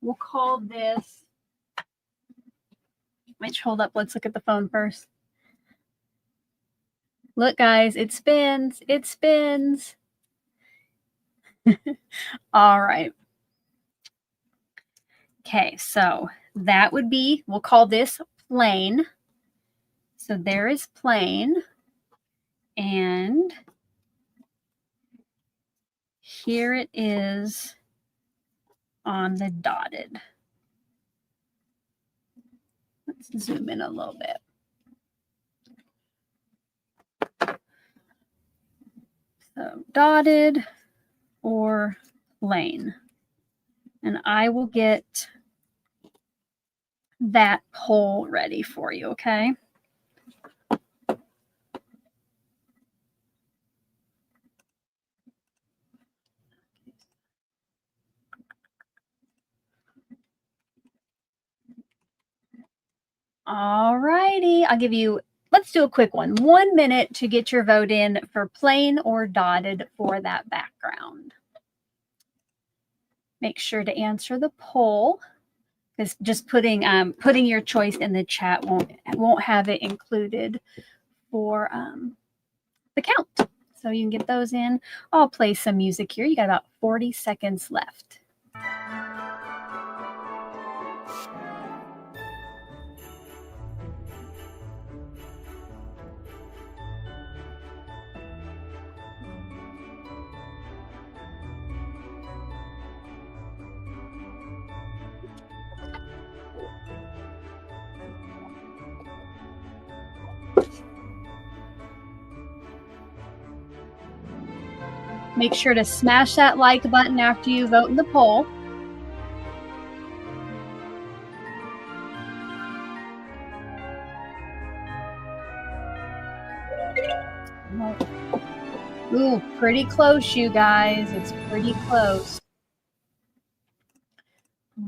we'll call this, which, hold up, let's look at the phone first. Look, guys, it spins. It spins. All right. Okay, so that would be, we'll call this plain. So there is plain. And here it is on the dotted. Let's zoom in a little bit. So dotted or plain. And I will get that poll ready for you, okay? All righty. I'll give you, let's do a quick one. 1 minute to get your vote in for plain or dotted for that background. Make sure to answer the poll, because just putting your choice in the chat won't have it included for the count. So you can get those in. I'll play some music here. You got about 40 seconds left. Make sure to smash that like button after you vote in the poll. Ooh, pretty close, you guys. It's pretty close.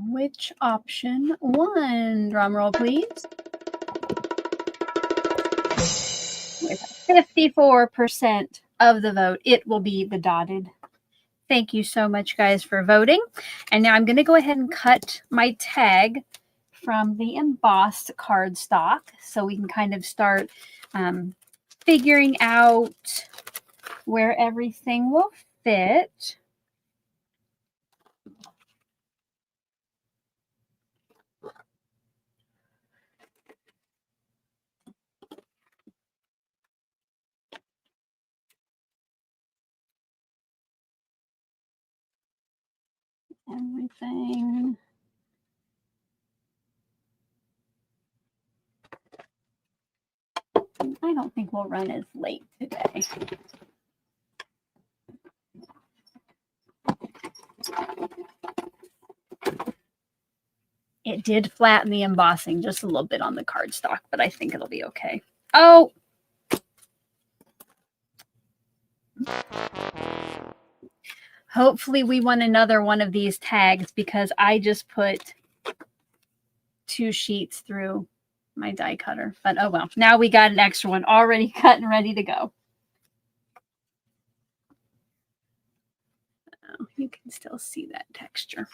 Which option won? Drum roll, please. With 54% of the vote, it will be the dotted. Thank you so much, guys, for voting. And now I'm going to go ahead and cut my tag from the embossed cardstock so we can kind of start figuring out where everything will fit. Everything. I don't think we'll run as late today. It did flatten the embossing just a little bit on the cardstock, but I think it'll be okay. Oh! Hopefully we won another one of these tags because I just put 2 sheets through my die cutter. But oh well, now we got an extra one already cut and ready to go. Oh, you can still see that texture.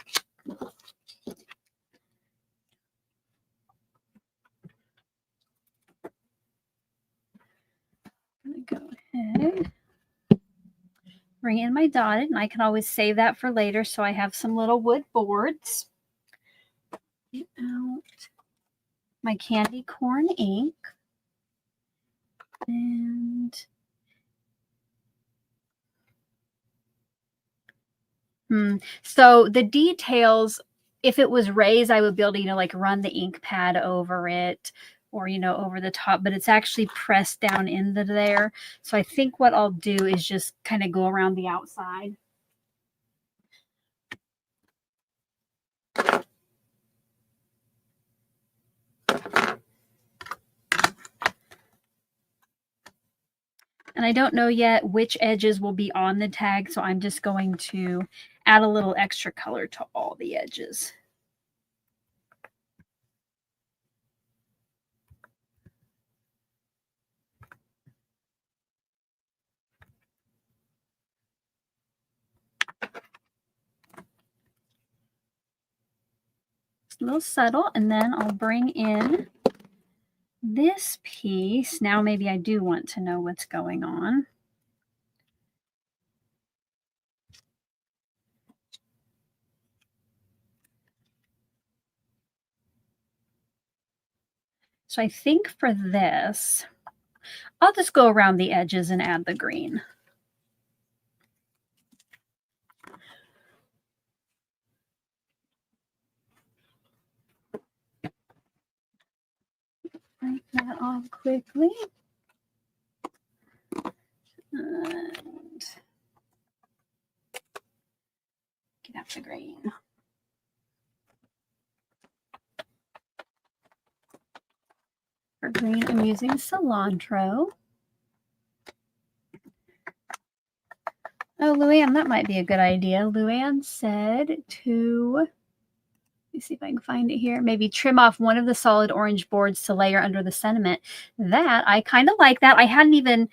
I'm going to go ahead, bring in my dotted, and I can always save that for later so I have some little wood boards. Get out my candy corn ink. And so the details, if it was raised, I would be able to, like run the ink pad over it or, over the top, but it's actually pressed down into there. So I think what I'll do is just kind of go around the outside. And I don't know yet which edges will be on the tag, so I'm just going to add a little extra color to all the edges. It's a little subtle, and then I'll bring in this piece. Now maybe I do want to know what's going on. So I think for this, I'll just go around the edges and add the green. Wipe that off quickly. And get out the green. For green, I'm using cilantro. Oh, Luann, that might be a good idea. Luann said to, let me see if I can find it here, maybe trim off one of the solid orange boards to layer under the sentiment. That, I kind of like that. I hadn't even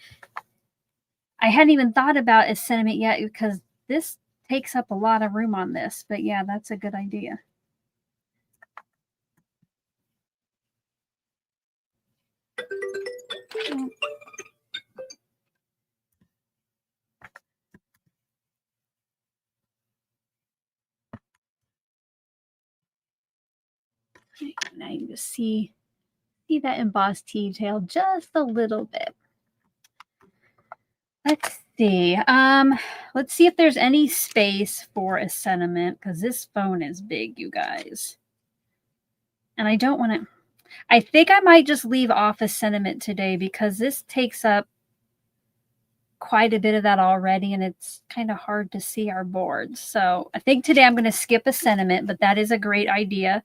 thought about a sentiment yet because this takes up a lot of room on this. But yeah, that's a good idea. Now you can just see that embossed detail just a little bit. Let's see. Let's see if there's any space for a sentiment because this phone is big, you guys. And I don't want to. I think I might just leave off a sentiment today because this takes up quite a bit of that already, and it's kind of hard to see our board. So I think today I'm going to skip a sentiment, but that is a great idea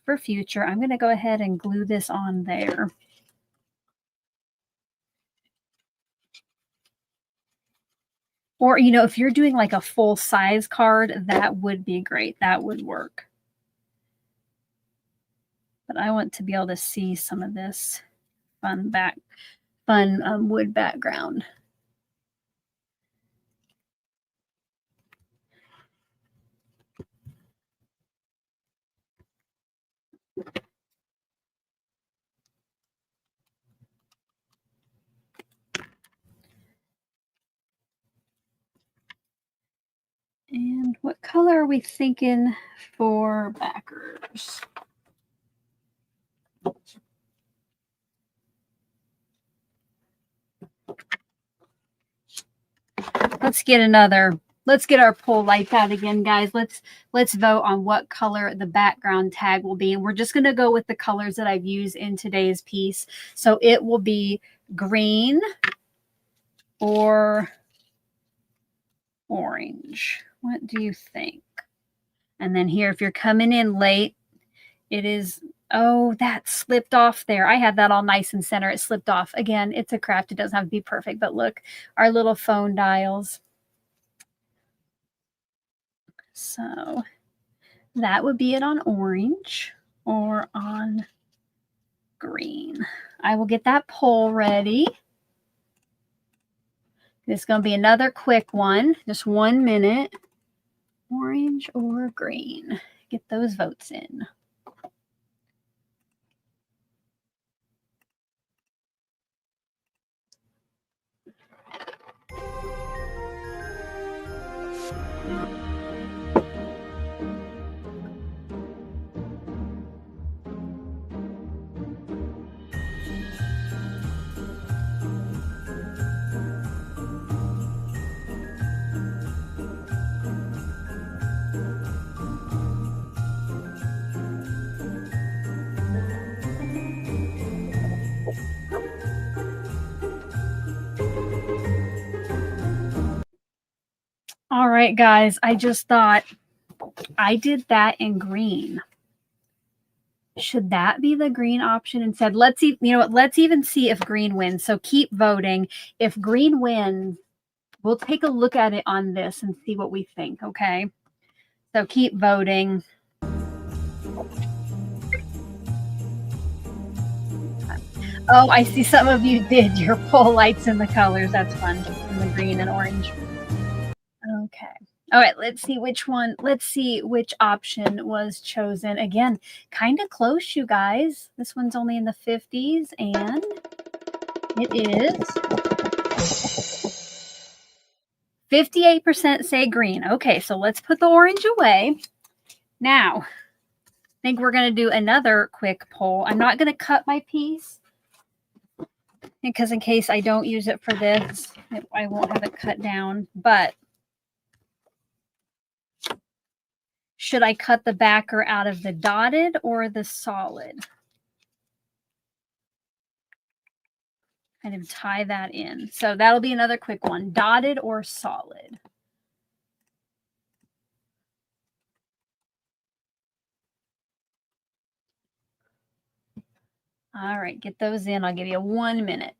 for future. I'm going to go ahead and glue this on there. Or, if you're doing like a full size card, that would be great. That would work. But I want to be able to see some of this fun wood background. And what color are we thinking for backers? Let's get our poll lights out again, guys. Let's vote on what color the background tag will be. And we're just going to go with the colors that I've used in today's piece. So it will be green or orange. What do you think? And then here, if you're coming in late, it is, oh, that slipped off there. I had that all nice and center. It slipped off. Again, it's a craft. It doesn't have to be perfect, but look, our little phone dials. So that would be it on orange or on green. I will get that poll ready. It's going to be another quick one, just 1 minute. Orange or green. Get those votes in. All right, guys, I just thought I did that in green. Should that be the green option instead? Let's see, you know what? Let's even see if green wins. So keep voting. If green wins, we'll take a look at it on this and see what we think, okay? So keep voting. Oh, I see some of you did your poll lights in the colors. That's fun. In the green and orange. Okay. All right, let's see which one. Let's see which option was chosen. Again, kind of close, you guys. This one's only in the 50s, and it is 58% say green. Okay, so let's put the orange away. Now, I think we're going to do another quick poll. I'm not going to cut my piece because in case I don't use it for this, I won't have it cut down, but should I cut the backer out of the dotted or the solid? Kind of tie that in. So that'll be another quick one. Dotted or solid? All right, get those in. I'll give you 1 minute.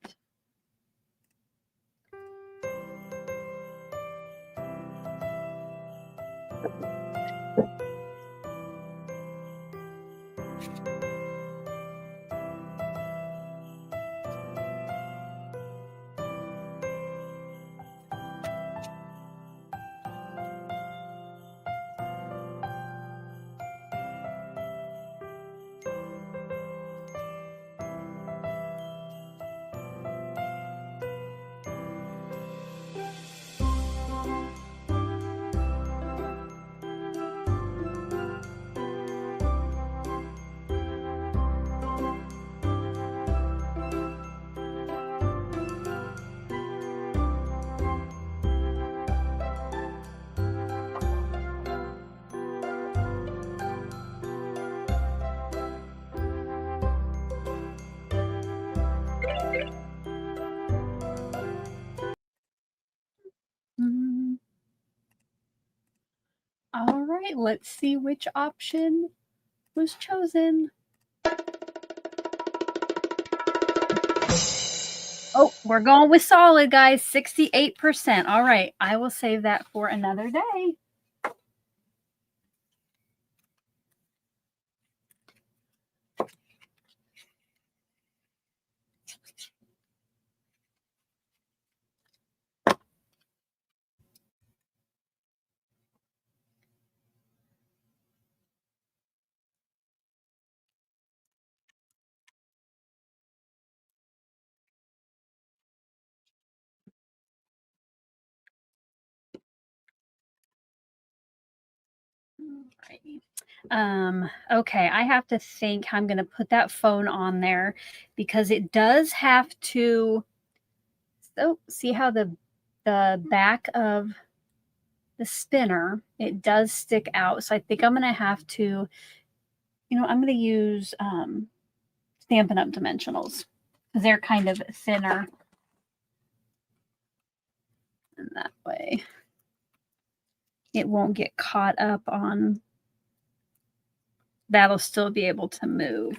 All right, let's see which option was chosen. Oh, we're going with solid, guys. 68%. All right, I will save that for another day. Okay, I have to think how I'm going to put that phone on there because it does have to. So see how the back of the spinner, it does stick out. So I think I'm going to have to, I'm going to use Stampin' Up! Dimensionals because they're kind of thinner. And that way it won't get caught up on, that'll still be able to move.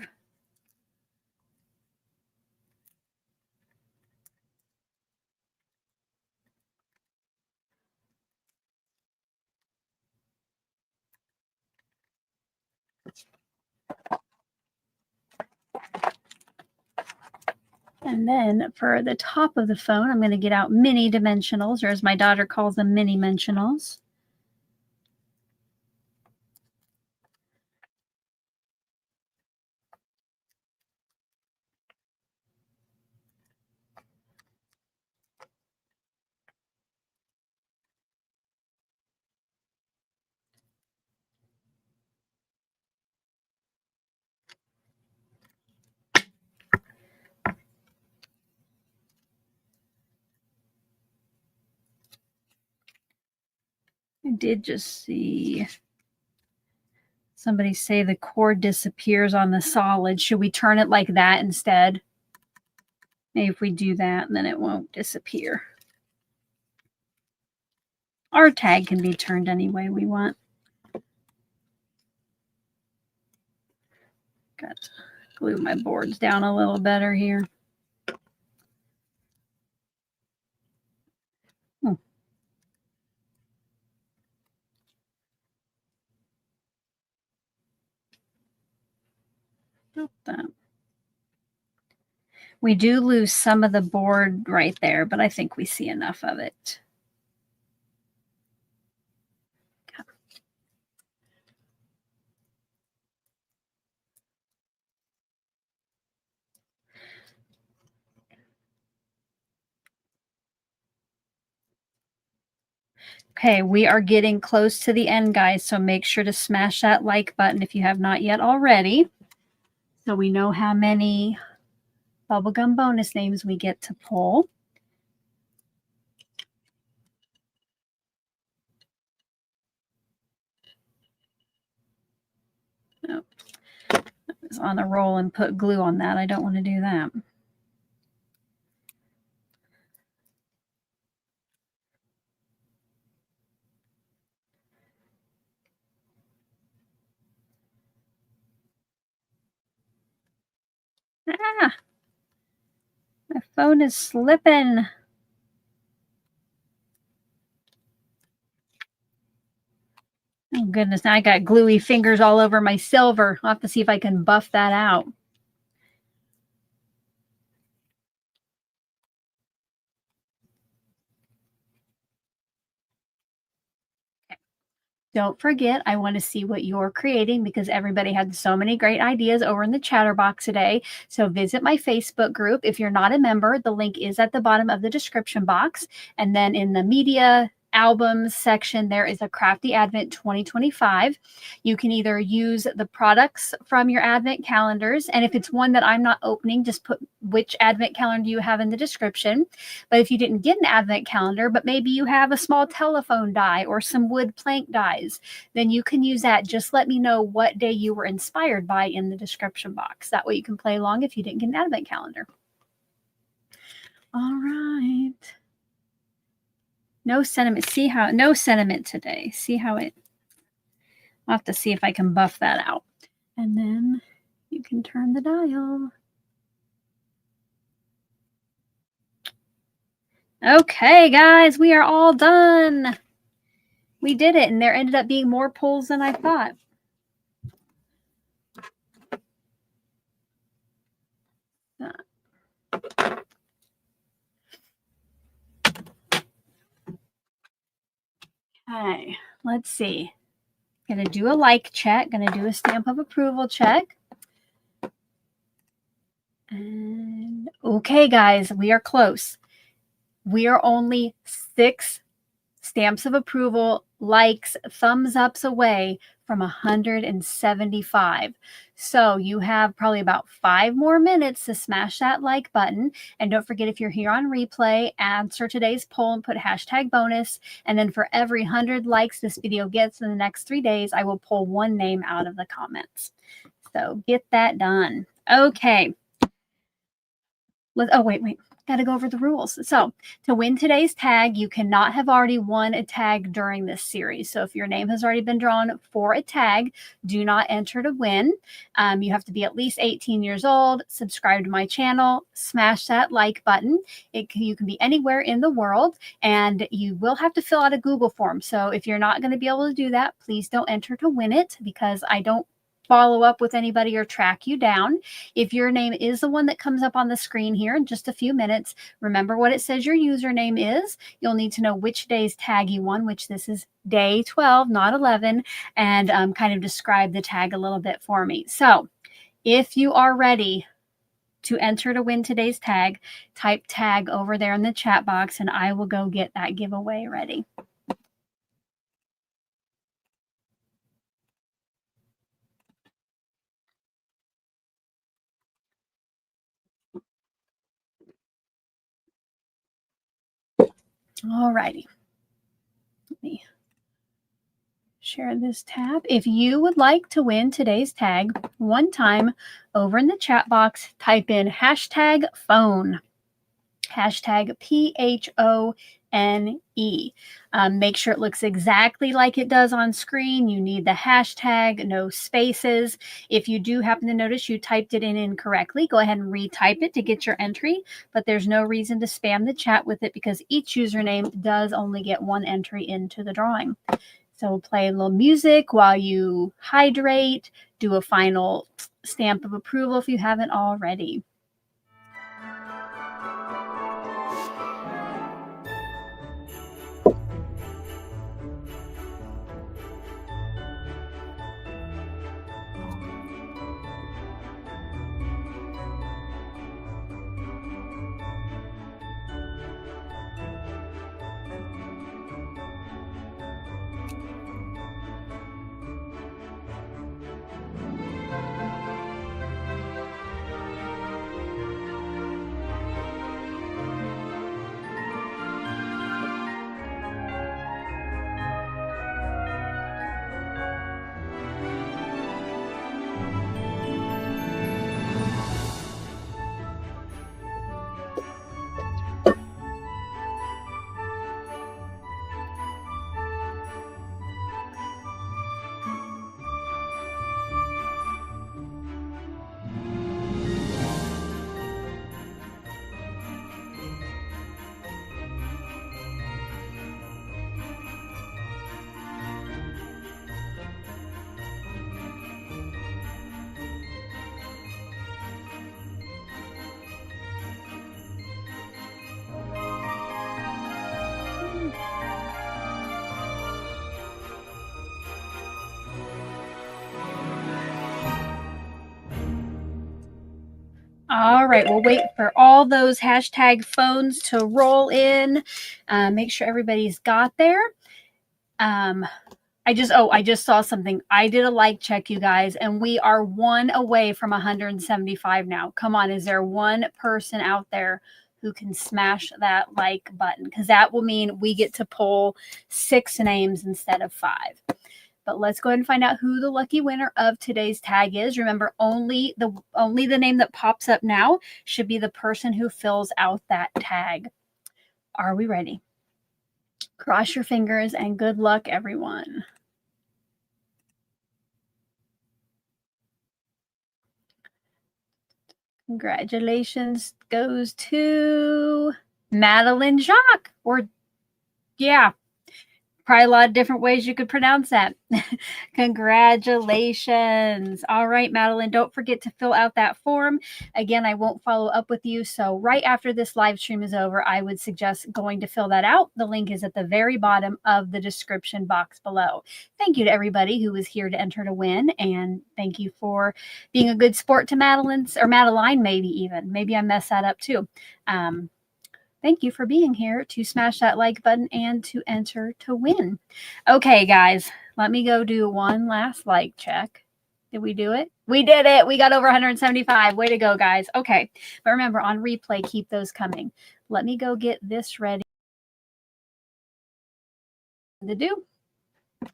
And then for the top of the phone, I'm going to get out mini dimensionals, or as my daughter calls them, mini dimensionals. I did just see somebody say the cord disappears on the solid. Should we turn it like that instead? Maybe if we do that, then it won't disappear. Our tag can be turned any way we want. Got to glue my boards down a little better here. That. We do lose some of the board right there, but I think we see enough of it. Okay, we are getting close to the end, guys, so make sure to smash that like button if you have not yet already, so we know how many bubblegum bonus names we get to pull. Oh, I was on a roll and put glue on that. I don't want to do that. Ah, my phone is slipping. Oh, goodness. Now I got gluey fingers all over my silver. I'll have to see if I can buff that out. Don't forget, I want to see what you're creating because everybody had so many great ideas over in the chatter box today. So visit my Facebook group. If you're not a member, the link is at the bottom of the description box. And then in the media albums section, there is a Crafty Advent 2025. You can either use the products from your Advent calendars. And if it's one that I'm not opening, just put which Advent calendar you have in the description. But if you didn't get an Advent calendar, but maybe you have a small telephone die or some wood plank dies, then you can use that. Just let me know what day you were inspired by in the description box. That way you can play along if you didn't get an Advent calendar. All right. No sentiment. See how, no sentiment today. See how it, I'll have to see if I can buff that out. And then you can turn the dial. Okay, guys, we are all done. We did it, and there ended up being more pulls than I thought. Okay, let's see. Gonna do a like check, gonna do a stamp of approval check. And okay, guys, we are close. We are only 6 stamps of approval, likes, thumbs ups away from 175. So you have probably about 5 more minutes to smash that like button. And don't forget, if you're here on replay, answer today's poll and put hashtag bonus. And then for every 100 likes this video gets in the next 3 days, I will pull one name out of the comments. So get that done. Okay. Oh, wait. Got to go over the rules. So to win today's tag, you cannot have already won a tag during this series. So if your name has already been drawn for a tag, do not enter to win. You have to be at least 18 years old, subscribe to my channel, smash that like button. You can be anywhere in the world, and you will have to fill out a Google form. So if you're not going to be able to do that, please don't enter to win it because I don't follow up with anybody or track you down. If your name is the one that comes up on the screen here in just a few minutes, remember what it says your username is. You'll need to know which day's tag you won, which this is day 12, not 11, and kind of describe the tag a little bit for me. So if you are ready to enter to win today's tag, type tag over there in the chat box and I will go get that giveaway ready. All righty. Let me Share this tab. If you would like to win today's tag, one time over in the chat box, type in hashtag phone, hashtag PHONE. Make sure it looks exactly like it does on screen. You need the hashtag, no spaces. If you do happen to notice you typed it in incorrectly, go ahead and retype it to get your entry, but there's no reason to spam the chat with it because each username does only get one entry into the drawing. So we'll play a little music while you hydrate, do a final stamp of approval if you haven't already. All right, we'll wait for all those hashtag phones to roll in. Make sure everybody's got there. I just saw something. I did a like check, you guys, and we are one away from 175 now. Come on, is there one person out there who can smash that like button? Because that will mean we get to pull 6 names instead of 5. But let's go ahead and find out who the lucky winner of today's tag is. Remember, only the name that pops up now should be the person who fills out that tag. Are we ready? Cross your fingers and good luck, everyone. Congratulations goes to Madeline Jacques, probably a lot of different ways you could pronounce that. Congratulations. All right, Madeline, don't forget to fill out that form. Again, I won't follow up with you. So right after this live stream is over, I would suggest going to fill that out. The link is at the very bottom of the description box below. Thank you to everybody who was here to enter to win. And thank you for being a good sport to Madeline, maybe even. Maybe I messed that up too. Thank you for being here to smash that like button and to enter to win. Okay, guys, let me go do one last like check. Did we do it? We did it. We got over 175. Way to go, guys. Okay, but remember, on replay, keep those coming. Let me go get this ready to do. I'm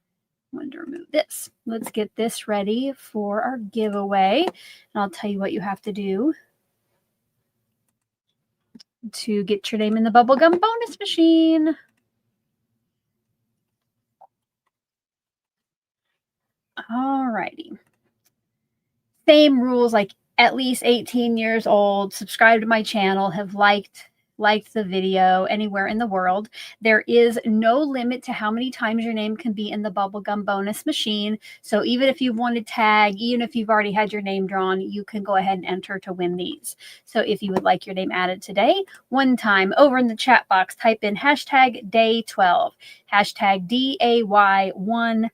going to remove this. Let's get this ready for our giveaway. And I'll tell you what you have to do to get your name in the bubblegum bonus machine. All righty. Same rules, like at least 18 years old, subscribe to my channel, have liked the video anywhere in the world. There is no limit to how many times your name can be in the bubblegum bonus machine. So even if you want to tag, even if you've already had your name drawn, you can go ahead and enter to win these. So if you would like your name added today, one time over in the chat box, type in hashtag day12, hashtag DAY12.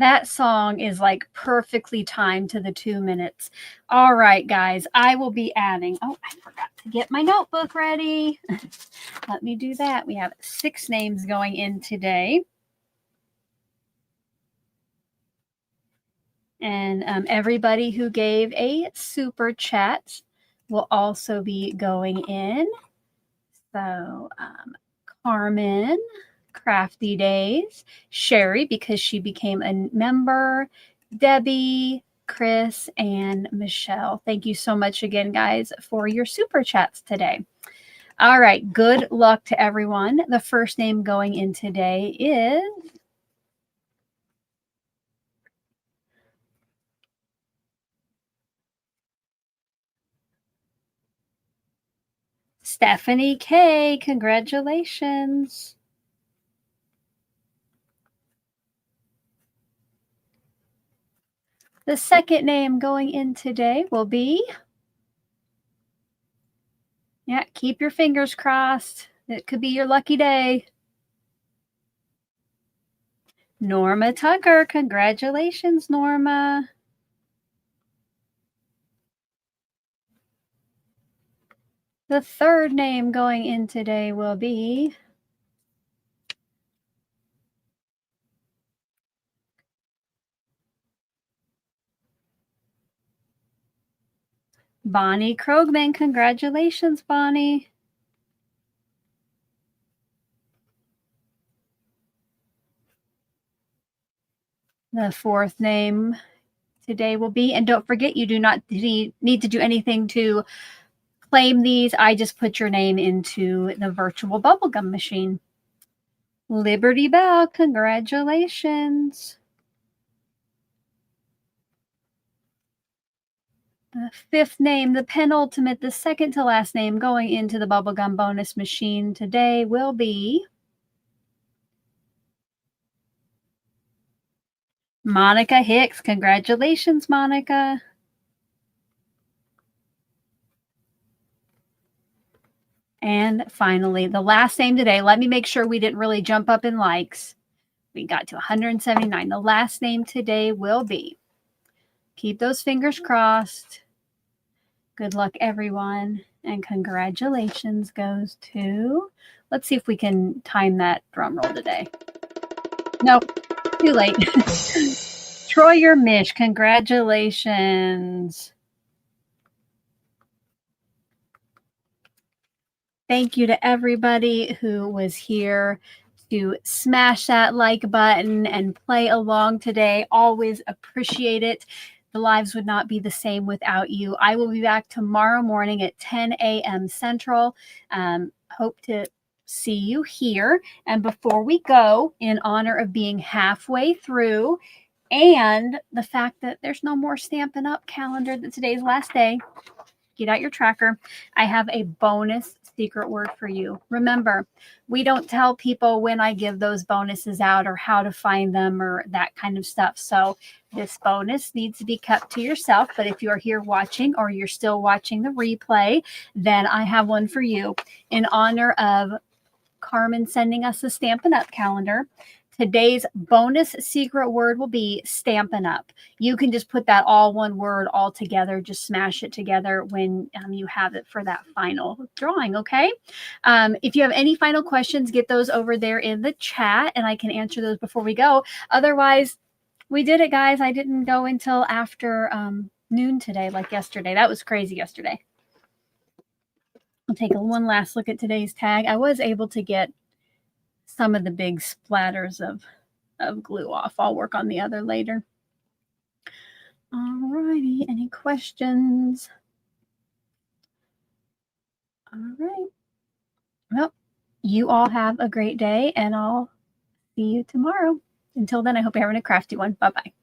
That song is like perfectly timed to the 2 minutes. All right, guys, I will be adding. Oh, I forgot to get my notebook ready. Let me do that. We have 6 names going in today. And everybody who gave a super chat will also be going in. So Carmen, Crafty Days, Sherry, because she became a member, Debbie, Chris, and Michelle. Thank you so much again, guys, for your super chats today. All right, good luck to everyone. The first name going in today is Stephanie K. Congratulations. The second name going in today will be, yeah, keep your fingers crossed. It could be your lucky day. Norma Tucker. Congratulations, Norma. The third name going in today will be Bonnie Krogman. Congratulations, Bonnie. The fourth name today will be, and don't forget, you do not need to do anything to claim these. I just put your name into the virtual bubblegum machine. Liberty Bell. Congratulations. The fifth name, the penultimate, the second to last name going into the bubblegum bonus machine today will be Monica Hicks. Congratulations, Monica. And finally, the last name today. Let me make sure we didn't really jump up in likes. We got to 179. The last name today will be, keep those fingers crossed. Good luck, everyone. And congratulations goes to, let's see if we can time that drum roll today. Nope, too late. Troy Mish, congratulations. Thank you to everybody who was here to smash that like button and play along today. Always appreciate it. The lives would not be the same without you. I will be back tomorrow morning at 10 a.m. Central. Hope to see you here. And before we go, in honor of being halfway through and the fact that there's no more Stampin' Up! Calendar, that today's last day, get out your tracker. I have a bonus secret word for you. Remember, we don't tell people when I give those bonuses out or how to find them or that kind of stuff. So this bonus needs to be kept to yourself. But if you're here watching or you're still watching the replay, then I have one for you. In honor of Carmen sending us the Stampin' Up! Calendar, today's bonus secret word will be Stampin' Up! You can just put that all one word all together, just smash it together when you have it for that final drawing, okay? If you have any final questions, get those over there in the chat, and I can answer those before we go. Otherwise, we did it, guys. I didn't go until after noon today, like yesterday. That was crazy yesterday. I'll take one last look at today's tag. I was able to get some of the big splatters of glue off. I'll work on the other later. All righty. Any questions? All right. Well, you all have a great day, and I'll see you tomorrow. Until then, I hope you're having a crafty one. Bye-bye.